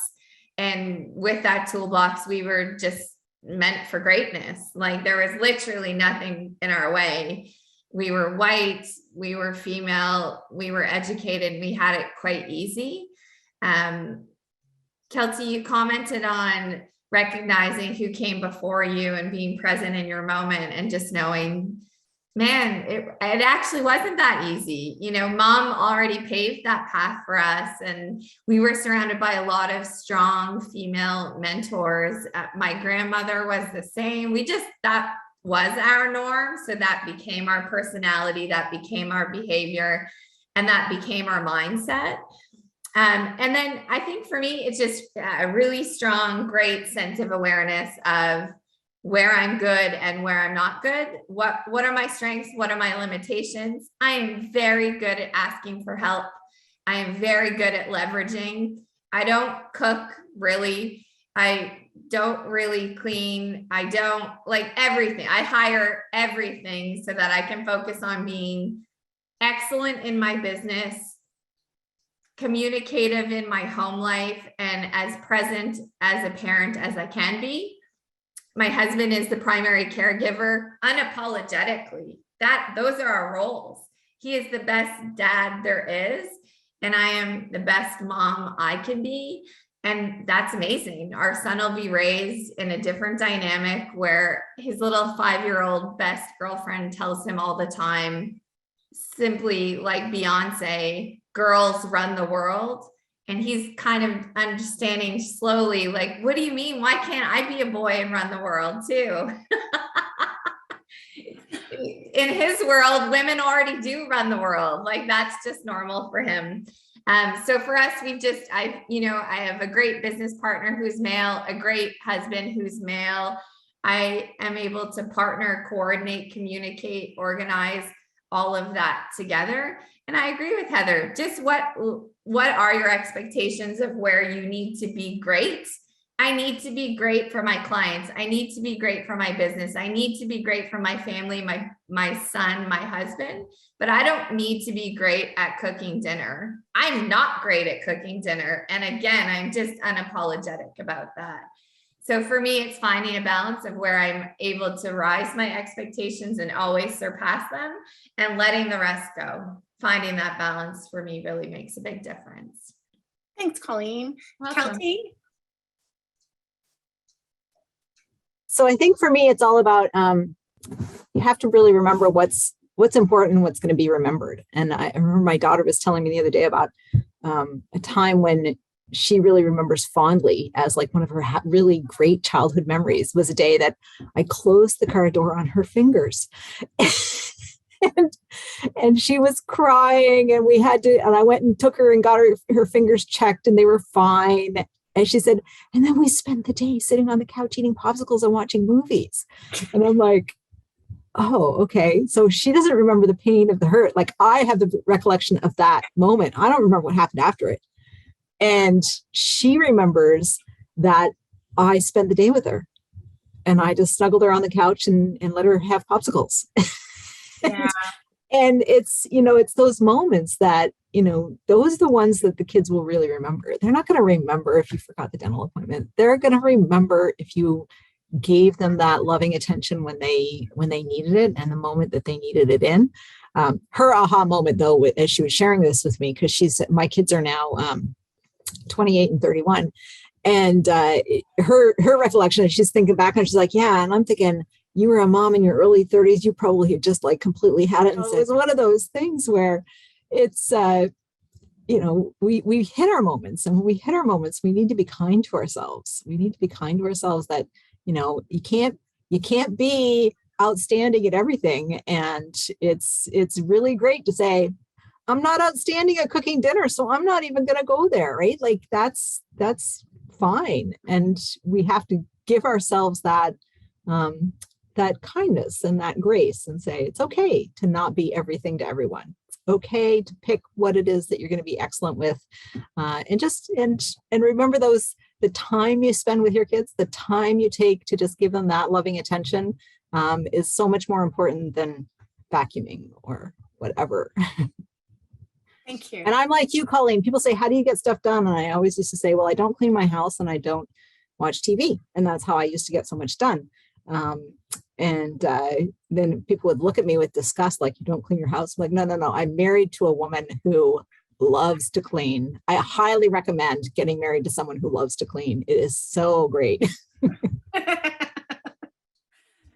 and with that toolbox, we were just meant for greatness. Like there was literally nothing in our way. We were white, we were female, we were educated, we had it quite easy. Keltie, you commented on recognizing who came before you and being present in your moment and just knowing, man, it actually wasn't that easy. You know, mom already paved that path for us, and we were surrounded by a lot of strong female mentors. My grandmother was the same. That was our norm. So that became our personality, that became our behavior, and that became our mindset. And then I think for me, it's just a really strong, great sense of awareness of where I'm good and where I'm not good. What are my strengths? What are my limitations? I am very good at asking for help. I am very good at leveraging. I don't cook really. I don't really clean. I don't like everything. I hire everything so that I can focus on being excellent in my business, communicative in my home life, and as present as a parent as I can be. My husband is the primary caregiver unapologetically. Those are our roles. He is the best dad there is, and I am the best mom I can be. And that's amazing. Our son will be raised in a different dynamic where his little 5-year-old best girlfriend tells him all the time, simply like Beyonce, girls run the world. And he's kind of understanding slowly, like, what do you mean? Why can't I be a boy and run the world too? In his world, women already do run the world. Like that's just normal for him. So for us, I have a great business partner who's male, a great husband who's male. I am able to partner, coordinate, communicate, organize all of that together. And I agree with Heather. Just what are your expectations of where you need to be great? I need to be great for my clients. I need to be great for my business. I need to be great for my family, my son, my husband, but I don't need to be great at cooking dinner. I'm not great at cooking dinner. And again, I'm just unapologetic about that. So for me, it's finding a balance of where I'm able to rise my expectations and always surpass them and letting the rest go. Finding that balance for me really makes a big difference. Thanks, Colleen. Welcome. Keltie? So I think for me, it's all about, you have to really remember what's important and what's going to be remembered. And I remember my daughter was telling me the other day about a time when she really remembers fondly as like one of her really great childhood memories was a day that I closed the car door on her fingers. And she was crying, and I went and took her and got her fingers checked, and they were fine. And she said, and then we spent the day sitting on the couch eating popsicles and watching movies. And I'm like, oh, okay. So she doesn't remember the pain of the hurt. Like I have the recollection of that moment. I don't remember what happened after it. And she remembers that I spent the day with her, and I just snuggled her on the couch and let her have popsicles. Yeah. And it's those moments that, those are the ones that the kids will really remember. They're not going to remember if you forgot the dental appointment. They're going to remember if you gave them that loving attention when they needed it and the moment that they needed it in. Her aha moment, though, as she was sharing this with me, because my kids are now 28 and 31. And her recollection is she's thinking back and she's like, yeah. And I'm thinking, you were a mom in your early 30s, you probably had just like completely had it. And so it was one of those things where it's, we hit our moments, and when we hit our moments, we need to be kind to ourselves. We need to be kind to ourselves that, you can't be outstanding at everything. And it's really great to say, I'm not outstanding at cooking dinner, so I'm not even going to go there, right? Like that's fine. And we have to give ourselves that kindness and that grace and say, it's okay to not be everything to everyone. It's okay to pick what it is that you're going to be excellent with. And remember the time you spend with your kids, the time you take to just give them that loving attention is so much more important than vacuuming or whatever. Thank you. And I'm like you, Colleen. People say, how do you get stuff done? And I always used to say, well, I don't clean my house and I don't watch TV. And that's how I used to get so much done. Then people would look at me with disgust, like, you don't clean your house. I'm like, no. I'm married to a woman who loves to clean. I highly recommend getting married to someone who loves to clean. It is so great.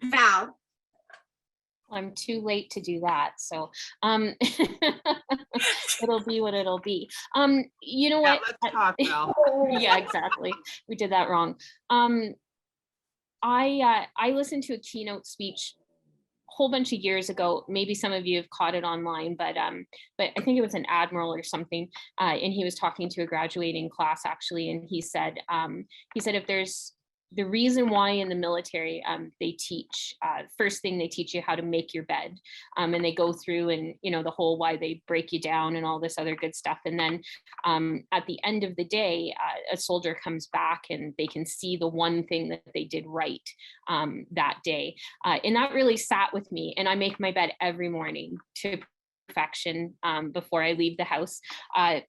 Val. I'm too late to do that. So it'll be what it'll be. You know what? Let's talk, Val. Yeah, exactly. We did that wrong. I listened to a keynote speech a whole bunch of years ago. Maybe some of you have caught it online, but I think it was an admiral or something. And he was talking to a graduating class actually. And he said if there's the reason why in the military they teach, first thing they teach you how to make your bed, and they go through and the whole why they break you down and all this other good stuff. And then at the end of the day, a soldier comes back and they can see the one thing that they did right that day. And that really sat with me. And I make my bed every morning to perfection before I leave the house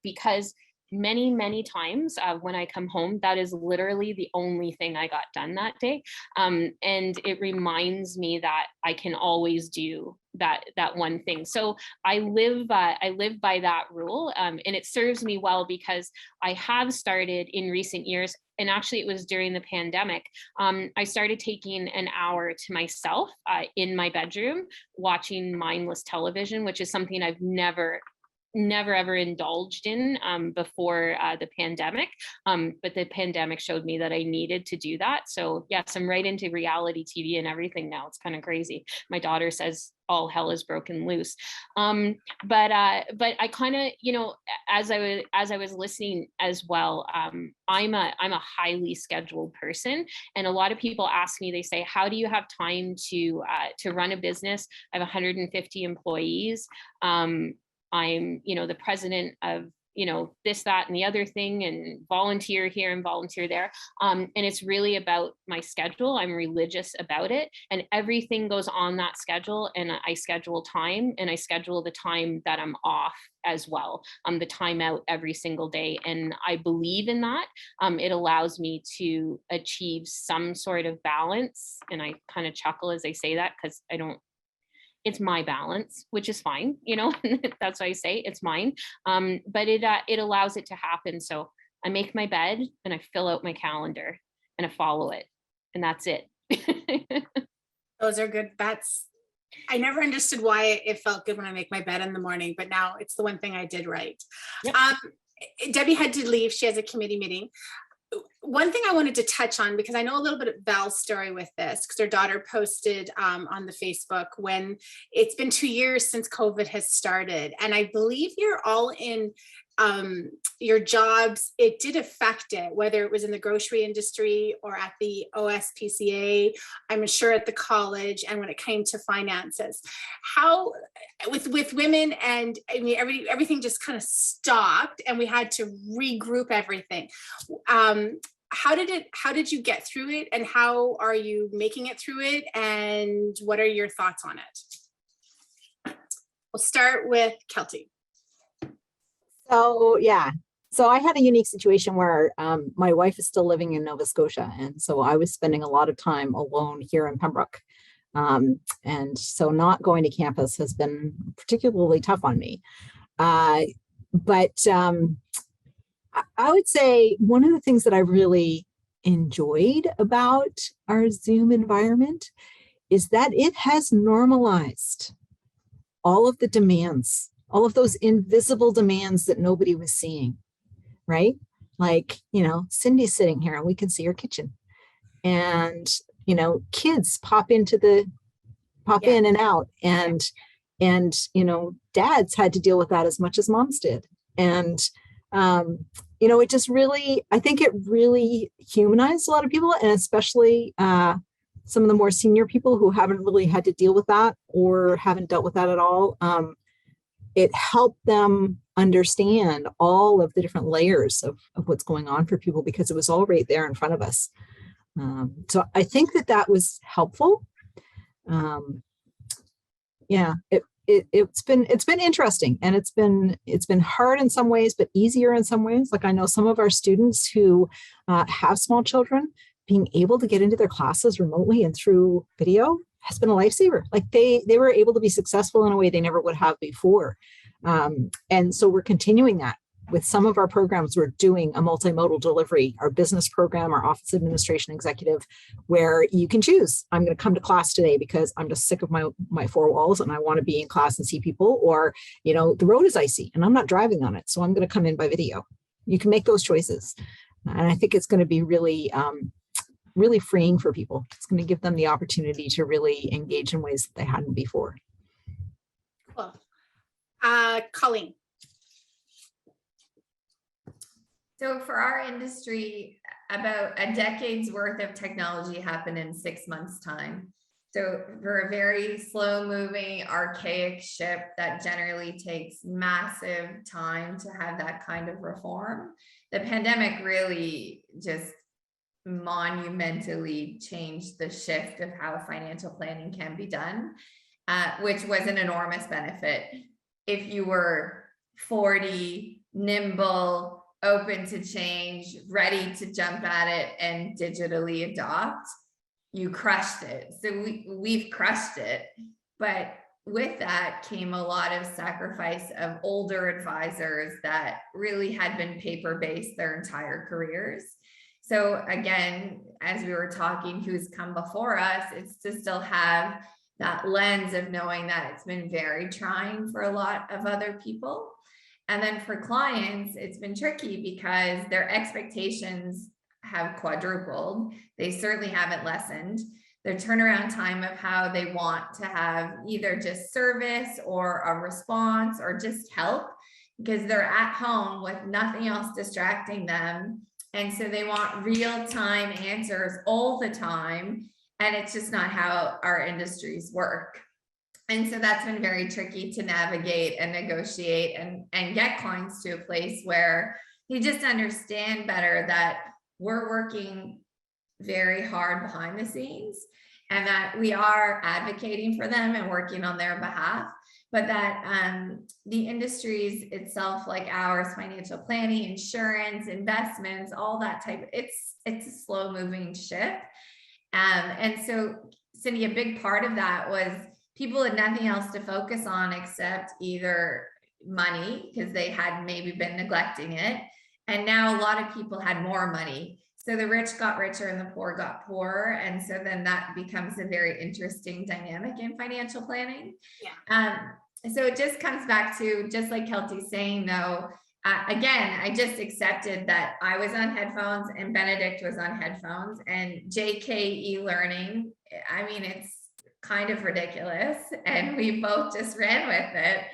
because many times when I come home, that is literally the only thing I got done that day. And it reminds me that I can always do that one thing. So I live by that rule. And it serves me well because I have started in recent years, and actually it was during the pandemic, I started taking an hour to myself in my bedroom, watching mindless television, which is something I've never ever indulged in before the pandemic. But the pandemic showed me that I needed to do that. So yes, I'm right into reality TV and everything now. It's kind of crazy. My daughter says all hell is broken loose. But I kind of, as I was listening as well, I'm a highly scheduled person. And a lot of people ask me, they say, how do you have time to run a business? I have 150 employees. I'm, the president of, this, that, and the other thing, and volunteer here and volunteer there. And it's really about my schedule. I'm religious about it. And everything goes on that schedule. And I schedule time, and I schedule the time that I'm off as well. The time out every single day. And I believe in that. It allows me to achieve some sort of balance. And I kind of chuckle as I say that because it's my balance, which is fine. That's why I say it's mine. But it allows it to happen. So I make my bed and I fill out my calendar and I follow it, and that's it. Those are good bets. I never understood why it felt good when I make my bed in the morning, but now it's the one thing I did right. Yep. Debbie had to leave. She has a committee meeting. One thing I wanted to touch on, because I know a little bit of Val's story with this, because her daughter posted on the Facebook when it's been 2 years since COVID has started. And I believe you're all in your jobs. It did affect it, whether it was in the grocery industry or at the OSPCA, I'm sure at the college, and when it came to finances. How, with women, and I mean, everything just kind of stopped and we had to regroup everything. How did you get through it, and how are you making it through it, and what are your thoughts on it? We'll start with Keltie. So I had a unique situation where my wife is still living in Nova Scotia. And so I was spending a lot of time alone here in Pembroke. And so not going to campus has been particularly tough on me. But I would say one of the things that I really enjoyed about our Zoom environment is that it has normalized all of the demands, all of those invisible demands that nobody was seeing, right? Like, Cyndi's sitting here and we can see her kitchen. And, kids pop into the pop Yeah. in and out. And, dads had to deal with that as much as moms did. And, it just really, I think it really humanized a lot of people, and especially some of the more senior people who haven't really had to deal with that or haven't dealt with that at all. It helped them understand all of the different layers of what's going on for people, because it was all right there in front of us. So I think that was helpful. It's been interesting, and it's been hard in some ways, but easier in some ways. Like, I know some of our students who have small children, being able to get into their classes remotely and through video has been a lifesaver. Like, they were able to be successful in a way they never would have before. And so we're continuing that with some of our programs. We're doing a multimodal delivery, our business program, our office administration executive, where you can choose. I'm going to come to class today because I'm just sick of my four walls and I want to be in class and see people, or, the road is icy and I'm not driving on it, so I'm going to come in by video. You can make those choices. And I think it's going to be really, really freeing for people. It's going to give them the opportunity to really engage in ways that they hadn't before. Cool. Colleen. So for our industry, about a decade's worth of technology happened in 6 months' time. So for a very slow moving, archaic ship that generally takes massive time to have that kind of reform, the pandemic really just monumentally changed the shift of how financial planning can be done, which was an enormous benefit. If you were 40, nimble, open to change, ready to jump at it and digitally adopt, you crushed it. So we've crushed it. But with that came a lot of sacrifice of older advisors that really had been paper-based their entire careers. So again, as we were talking, who's come before us, it's to still have that lens of knowing that it's been very trying for a lot of other people. And then for clients, it's been tricky because their expectations have quadrupled. They certainly haven't lessened. Their turnaround time of how they want to have either just service or a response or just help, because they're at home with nothing else distracting them. And so they want real-time answers all the time. And it's just not how our industries work. And so that's been very tricky to navigate and negotiate and get clients to a place where you just understand better that we're working very hard behind the scenes and that we are advocating for them and working on their behalf, but that the industries itself, like ours, financial planning, insurance, investments, all that type, it's a slow moving ship. And so, Cyndi, a big part of that was people had nothing else to focus on except either money, because they had maybe been neglecting it. And now a lot of people had more money. So the rich got richer and the poor got poorer. And so then that becomes a very interesting dynamic in financial planning. Yeah. So it just comes back to, just like Keltie's saying, though, again, I just accepted that I was on headphones and Benedict was on headphones, and JK learning. I mean, it's kind of ridiculous. And we both just ran with it.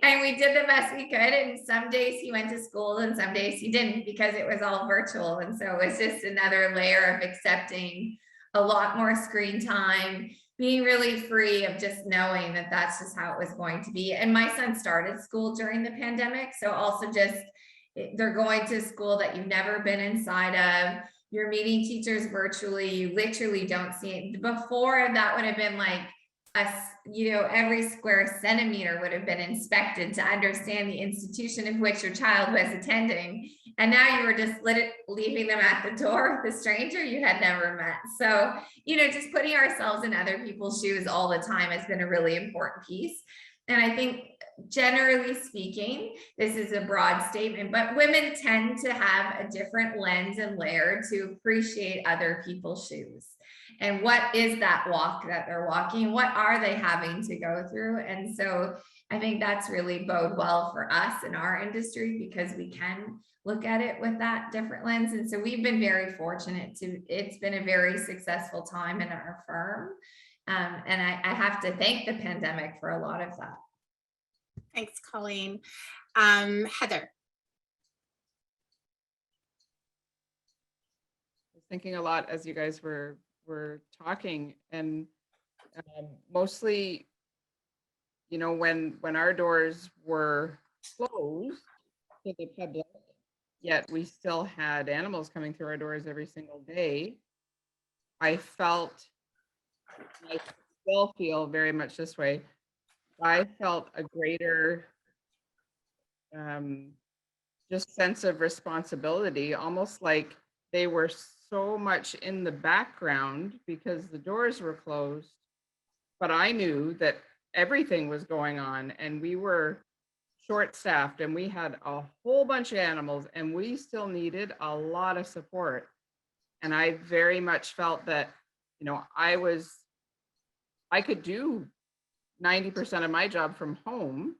And we did the best we could. And some days he went to school and some days he didn't, because it was all virtual. And so it was just another layer of accepting a lot more screen time, being really free of just knowing that that's just how it was going to be. And my son started school during the pandemic. So also just, they're going to school that you've never been inside of. You're meeting teachers virtually. You literally don't see it. Before, that would have been like, every square centimeter would have been inspected to understand the institution of which your child was attending. And now you were just leaving them at the door with a stranger you had never met. So, just putting ourselves in other people's shoes all the time has been a really important piece. And I think, generally speaking, this is a broad statement, but women tend to have a different lens and layer to appreciate other people's shoes. And what is that walk that they're walking? What are they having to go through? And so I think that's really bode well for us in our industry, because we can look at it with that different lens. And so we've been very fortunate it's been a very successful time in our firm. And I have to thank the pandemic for a lot of that. Thanks, Colleen. Heather. Thinking a lot as you guys were talking, and mostly, you know, when our doors were closed to the public, yet we still had animals coming through our doors every single day. I still feel very much this way. I felt a greater just sense of responsibility, almost like they were so much in the background because the doors were closed, but I knew that everything was going on and we were short-staffed and we had a whole bunch of animals and we still needed a lot of support. And I very much felt that, you know, I could do 90% of my job from home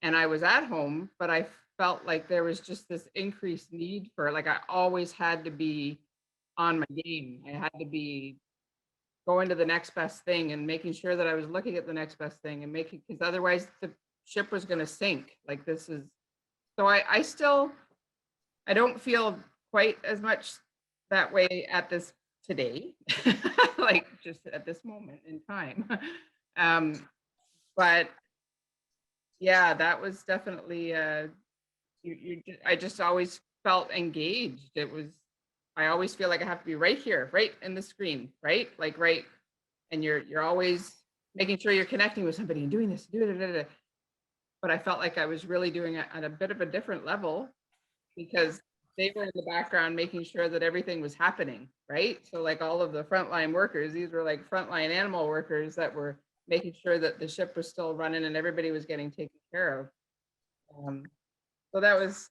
and I was at home, but I felt like there was just this increased need for, like, I always had to be on my game. I had to be going to the next best thing and making sure that I was looking at the next best thing and making, because otherwise the ship was going to sink. Like, this is, so I don't feel quite as much that way at this today, like just at this moment in time. But yeah, that was definitely, I just always felt engaged. I always feel like I have to be right here, right in the screen, right? Like, right. And you're always making sure you're connecting with somebody and doing this, but I felt like I was really doing it at a bit of a different level because they were in the background making sure that everything was happening, right? So like all of the frontline workers, these were like frontline animal workers that were making sure that the ship was still running and everybody was getting taken care of. So that was,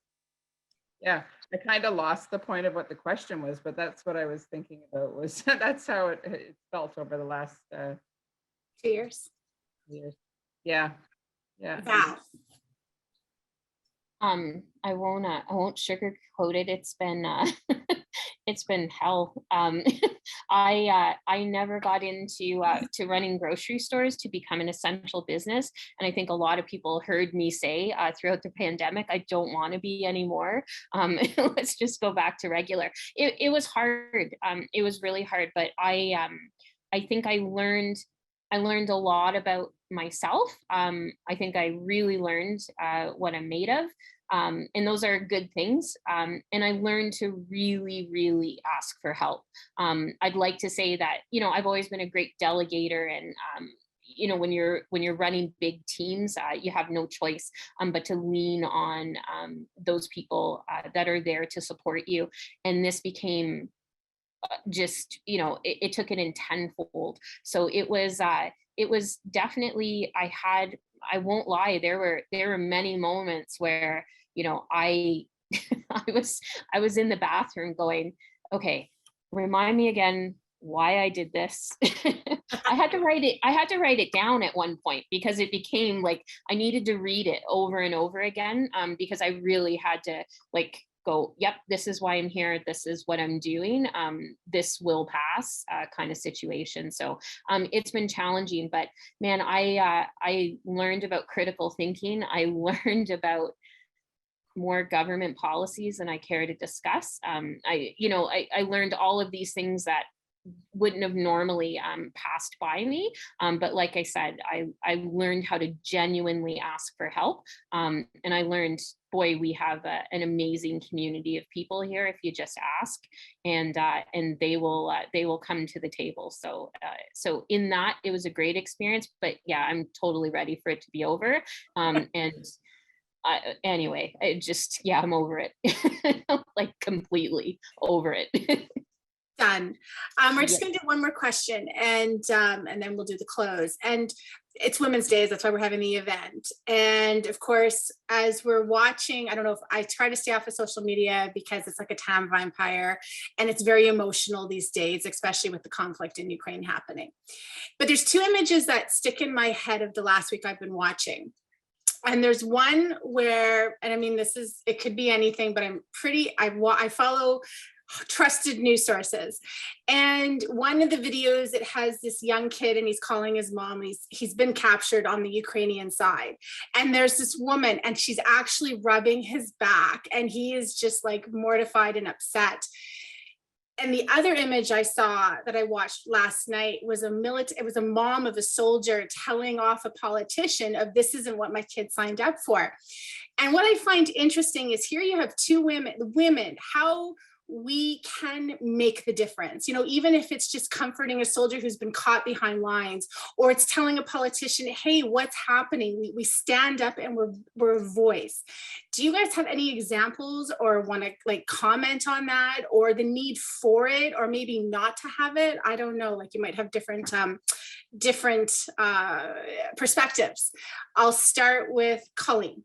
yeah, I kind of lost the point of what the question was, but that's what I was thinking about, was that's how it felt over the last 2 years. years. Yeah. Yeah. Val. I won't sugarcoat it. It's been it's been hell. I never got into to running grocery stores to become an essential business, and I think a lot of people heard me say throughout the pandemic, I don't want to be anymore. Let's just go back to regular. It was hard. It was really hard, but I think I learned a lot about myself. I think I really learned what I'm made of. And those are good things. And I learned to really, really ask for help. I'd like to say that, you know, I've always been a great delegator, and you know, when you're running big teams, you have no choice but to lean on those people that are there to support you. And this became just, you know, it took it in tenfold. So it was definitely, I won't lie, there were many moments where, you know, I was in the bathroom going, okay, remind me again why I did this. I had to write it down at one point because it became like I needed to read it over and over again, because I really had to like go, yep, this is why I'm here. This is what I'm doing. This will pass kind of situation. So it's been challenging, but man, I learned about critical thinking. I learned about more government policies than I care to discuss. I learned all of these things that wouldn't have normally passed by me. But like I said, I learned how to genuinely ask for help. And I learned, boy, we have an amazing community of people here if you just ask, and they will come to the table. So in that, it was a great experience, but yeah, I'm totally ready for it to be over. Anyway, I'm over it. Like completely over it. Done. We're just going to do one more question, and then we'll do the close. And it's Women's Day, that's why we're having the event. And of course, as we're watching, I don't know if I try to stay off of social media because it's like a time vampire, and it's very emotional these days, especially with the conflict in Ukraine happening. But there's two images that stick in my head of the last week I've been watching. And there's one where, and I mean, it could be anything, but I follow trusted news sources. And one of the videos, it has this young kid and he's calling his mom. He's been captured on the Ukrainian side. And there's this woman and she's actually rubbing his back and he is just like mortified and upset. And the other image I saw that I watched last night was it was a mom of a soldier telling off a politician of this isn't what my kid signed up for. And what I find interesting is here you have two women, how we can make the difference, you know, even if it's just comforting a soldier who's been caught behind lines, or it's telling a politician, hey, what's happening? We stand up and we're a voice. Do you guys have any examples or want to like comment on that, or the need for it, or maybe not to have it? I don't know, like you might have different perspectives. I'll start with Colleen.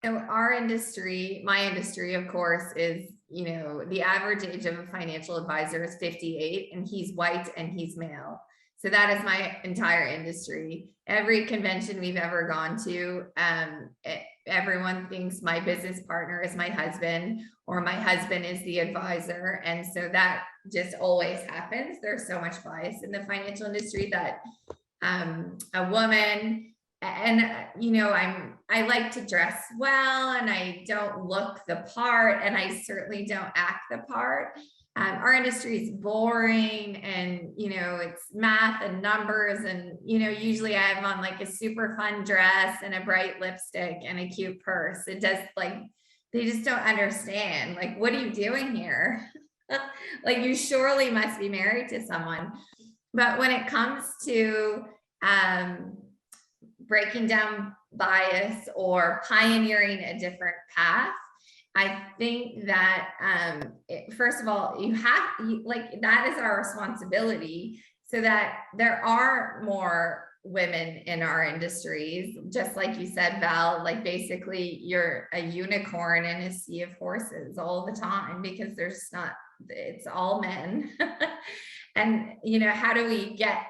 So our industry, my industry, of course, is, you know, the average age of a financial advisor is 58 and he's white and he's male. So that is my entire industry. Every convention we've ever gone to, everyone thinks my business partner is my husband or my husband is the advisor. And so that just always happens. There's so much bias in the financial industry that a woman, and you know, I like to dress well and I don't look the part and I certainly don't act the part. Our industry is boring and, you know, it's math and numbers and, you know, usually I have on like a super fun dress and a bright lipstick and a cute purse. It does, like, they just don't understand, like, what are you doing here? Like, you surely must be married to someone. But when it comes to breaking down bias or pioneering a different path, I think that first of all, that is our responsibility, so that there are more women in our industries. Just like you said, Val, like basically you're a unicorn in a sea of horses all the time, because there's not, it's all men. And you know, how do we get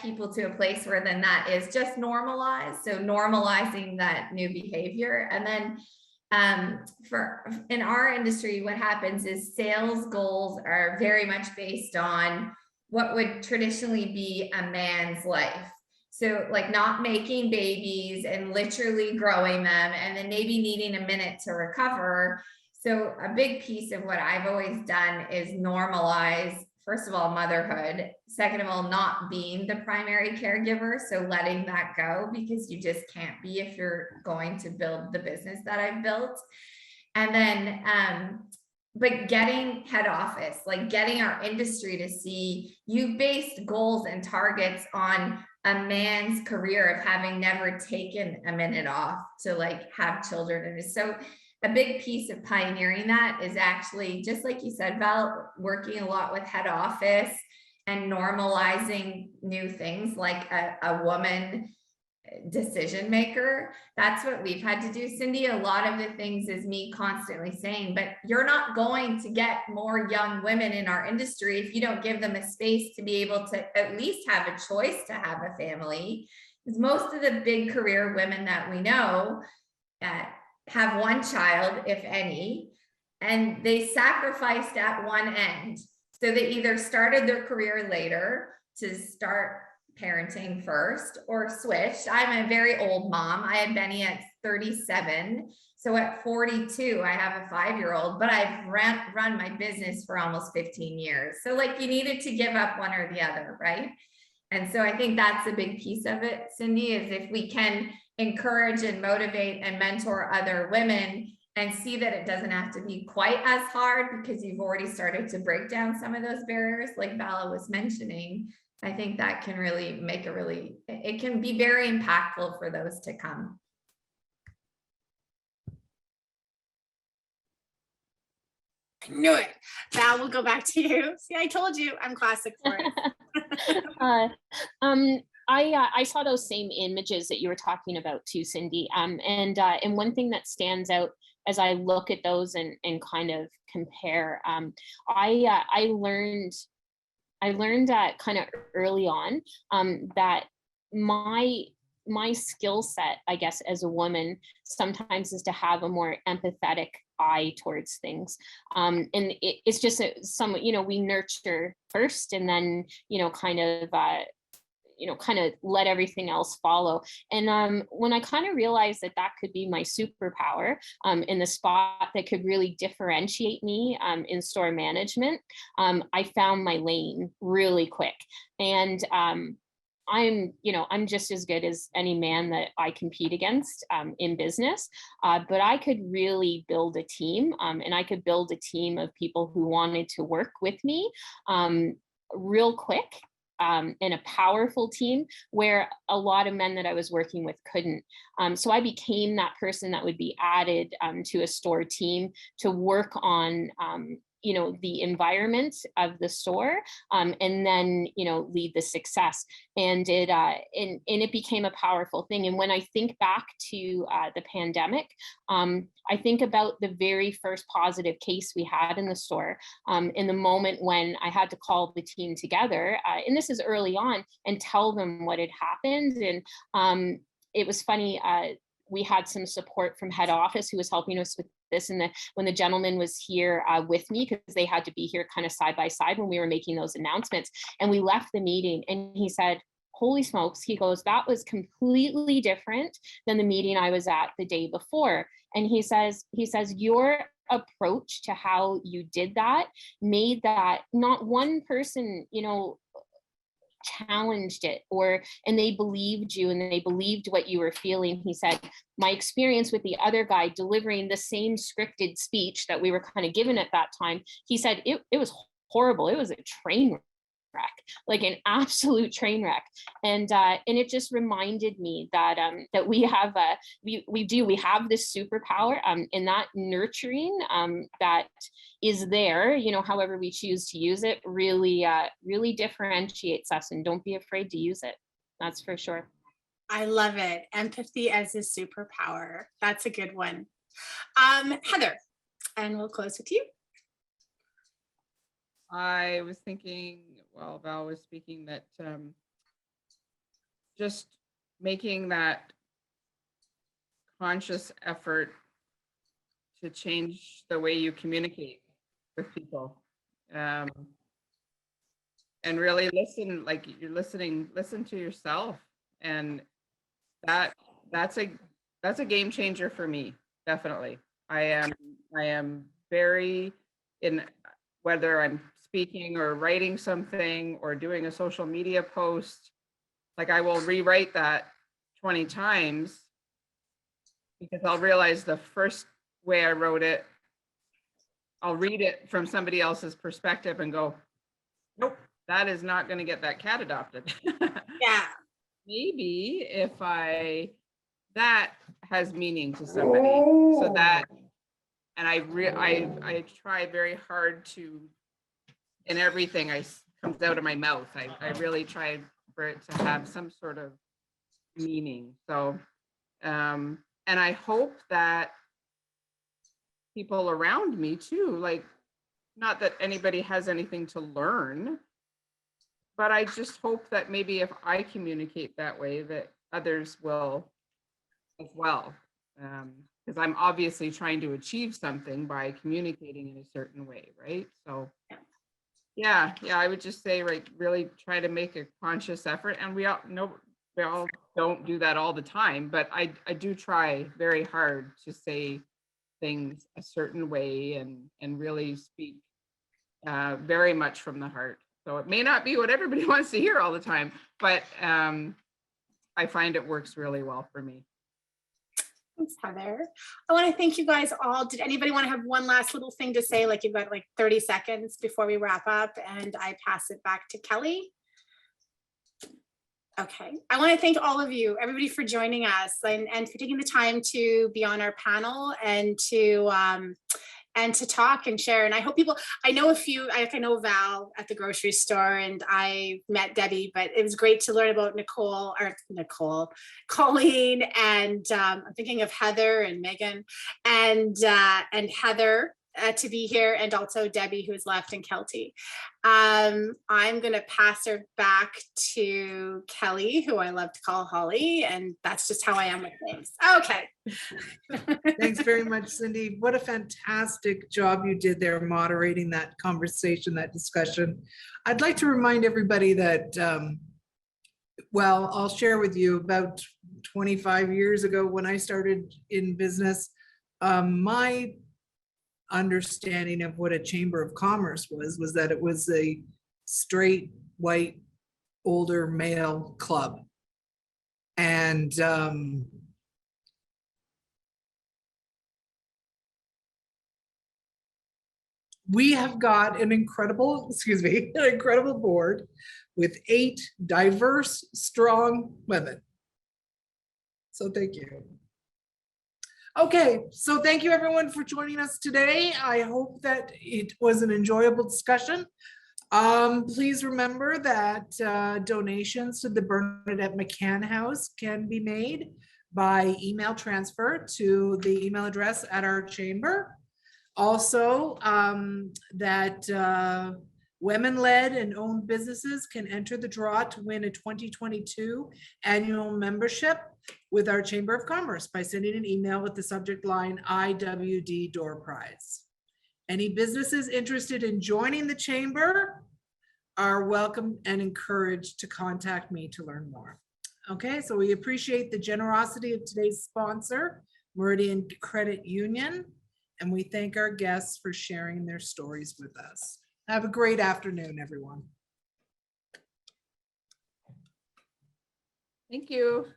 people to a place where then that is just normalized? So normalizing that new behavior. And then in our industry, what happens is sales goals are very much based on what would traditionally be a man's life. So like not making babies and literally growing them and then maybe needing a minute to recover. So a big piece of what I've always done is normalize, first of all, motherhood. Second of all, not being the primary caregiver. So letting that go, because you just can't be if you're going to build the business that I've built. And then, but getting head office, like getting our industry to see you based goals and targets on a man's career of having never taken a minute off to like have children. And so a big piece of pioneering that is actually, just like you said, Val, working a lot with head office and normalizing new things like a woman decision maker. That's what we've had to do, Cyndi. A lot of the things is me constantly saying, but you're not going to get more young women in our industry if you don't give them a space to be able to at least have a choice to have a family. Because most of the big career women that we know have one child, if any, and they sacrificed at one end. So they either started their career later to start parenting first or switched. I'm a very old mom. I had Benny at 37. So at 42, I have a 5-year-old, but I've run my business for almost 15 years. So like you needed to give up one or the other, right? And so I think that's a big piece of it, Cyndi, is if we can encourage and motivate and mentor other women and see that it doesn't have to be quite as hard because you've already started to break down some of those barriers like Vala was mentioning. I think that can really make it can be very impactful for those to come. I knew it. Val, we'll go back to you. See, I told you I'm classic for it. I saw those same images that you were talking about too, Cyndi. And one thing that stands out as I look at those and kind of compare, I learned kind of early on that my skill set, I guess, as a woman sometimes is to have a more empathetic eye towards things. And it's just we nurture first, and then, kind of let everything else follow. And when I kind of realized that that could be my superpower, in the spot that could really differentiate me in store management, I found my lane really quick. And I'm just as good as any man that I compete against in business, but I could really build a team, and I could build a team of people who wanted to work with me real quick. In a powerful team where a lot of men that I was working with couldn't. So I became that person that would be added to a store team to work on the environment of the store, and then lead the success. And it became a powerful thing. And when I think back to the pandemic, I think about the very first positive case we had in the store, in the moment when I had to call the team together, and this is early on, and tell them what had happened. And it was funny, we had some support from head office who was helping us with this. And when the gentleman was here with me, because they had to be here kind of side by side when we were making those announcements, and we left the meeting, and he said, holy smokes, he goes, that was completely different than the meeting I was at the day before. And he says, your approach to how you did that made that not one person, challenged it, and they believed you, and they believed what you were feeling. He said, my experience with the other guy delivering the same scripted speech that we were kind of given at that time, he said it was horrible. It was a train wreck, like an absolute train wreck. And it just reminded me that that we have we have this superpower, in that nurturing that is there, however we choose to use it, really differentiates us, and don't be afraid to use it. That's for sure. I love it. Empathy as a superpower. That's a good one. Heather, and we'll close with you. I was thinking, while Val was speaking, that just making that conscious effort to change the way you communicate with people, and really listen, like you're listen to yourself, and that's a game changer for me. Definitely. I am very, in whether I'm speaking or writing something or doing a social media post, like I will rewrite that 20 times because I'll realize the first way I wrote it, I'll read it from somebody else's perspective and go, nope, that is not going to get that cat adopted. Yeah. Maybe if that has meaning to somebody, so that, and I try very hard to, in everything comes out of my mouth, I really try for it to have some sort of meaning. So, and I hope that people around me too, like, not that anybody has anything to learn, but I just hope that maybe if I communicate that way, that others will as well. Because I'm obviously trying to achieve something by communicating in a certain way, right? So yeah, I would just say, right, really try to make a conscious effort. And we all don't do that all the time, but I do try very hard to say things a certain way and really speak very much from the heart. So it may not be what everybody wants to hear all the time, but I find it works really well for me. Thanks, Heather. I want to thank you guys all. Did anybody want to have one last little thing to say? Like, you've got like 30 seconds before we wrap up, and I pass it back to Kelly. Okay. I want to thank all of you, everybody, for joining us and for taking the time to be on our panel and to talk and share. And I hope people, I know a few, I know Val at the grocery store, and I met Debbie, but it was great to learn about Colleen, and I'm thinking of Heather and Megan and Heather to be here, and also Debbie, who's left, and Keltie. I'm going to pass her back to Kelly, who I love to call Holly, and that's just how I am with things. Okay. Thanks very much, Cyndi. What a fantastic job you did there moderating that conversation, that discussion. I'd like to remind everybody that, well, I'll share with you about 25 years ago when I started in business, my understanding of what a chamber of commerce was that it was a straight, white, older male club. And we have got an incredible, an incredible board with 8 diverse, strong women. So thank you. Okay, so thank you everyone for joining us today. I hope that it was an enjoyable discussion. Please remember that donations to the Bernadette McCann House can be made by email transfer to the email address at our chamber. Also, that women-led and owned businesses can enter the draw to win a 2022 annual membership with our Chamber of Commerce by sending an email with the subject line IWD Door Prize. Any businesses interested in joining the chamber are welcome and encouraged to contact me to learn more. Okay, so we appreciate the generosity of today's sponsor, Meridian Credit Union, and we thank our guests for sharing their stories with us. Have a great afternoon, everyone. Thank you.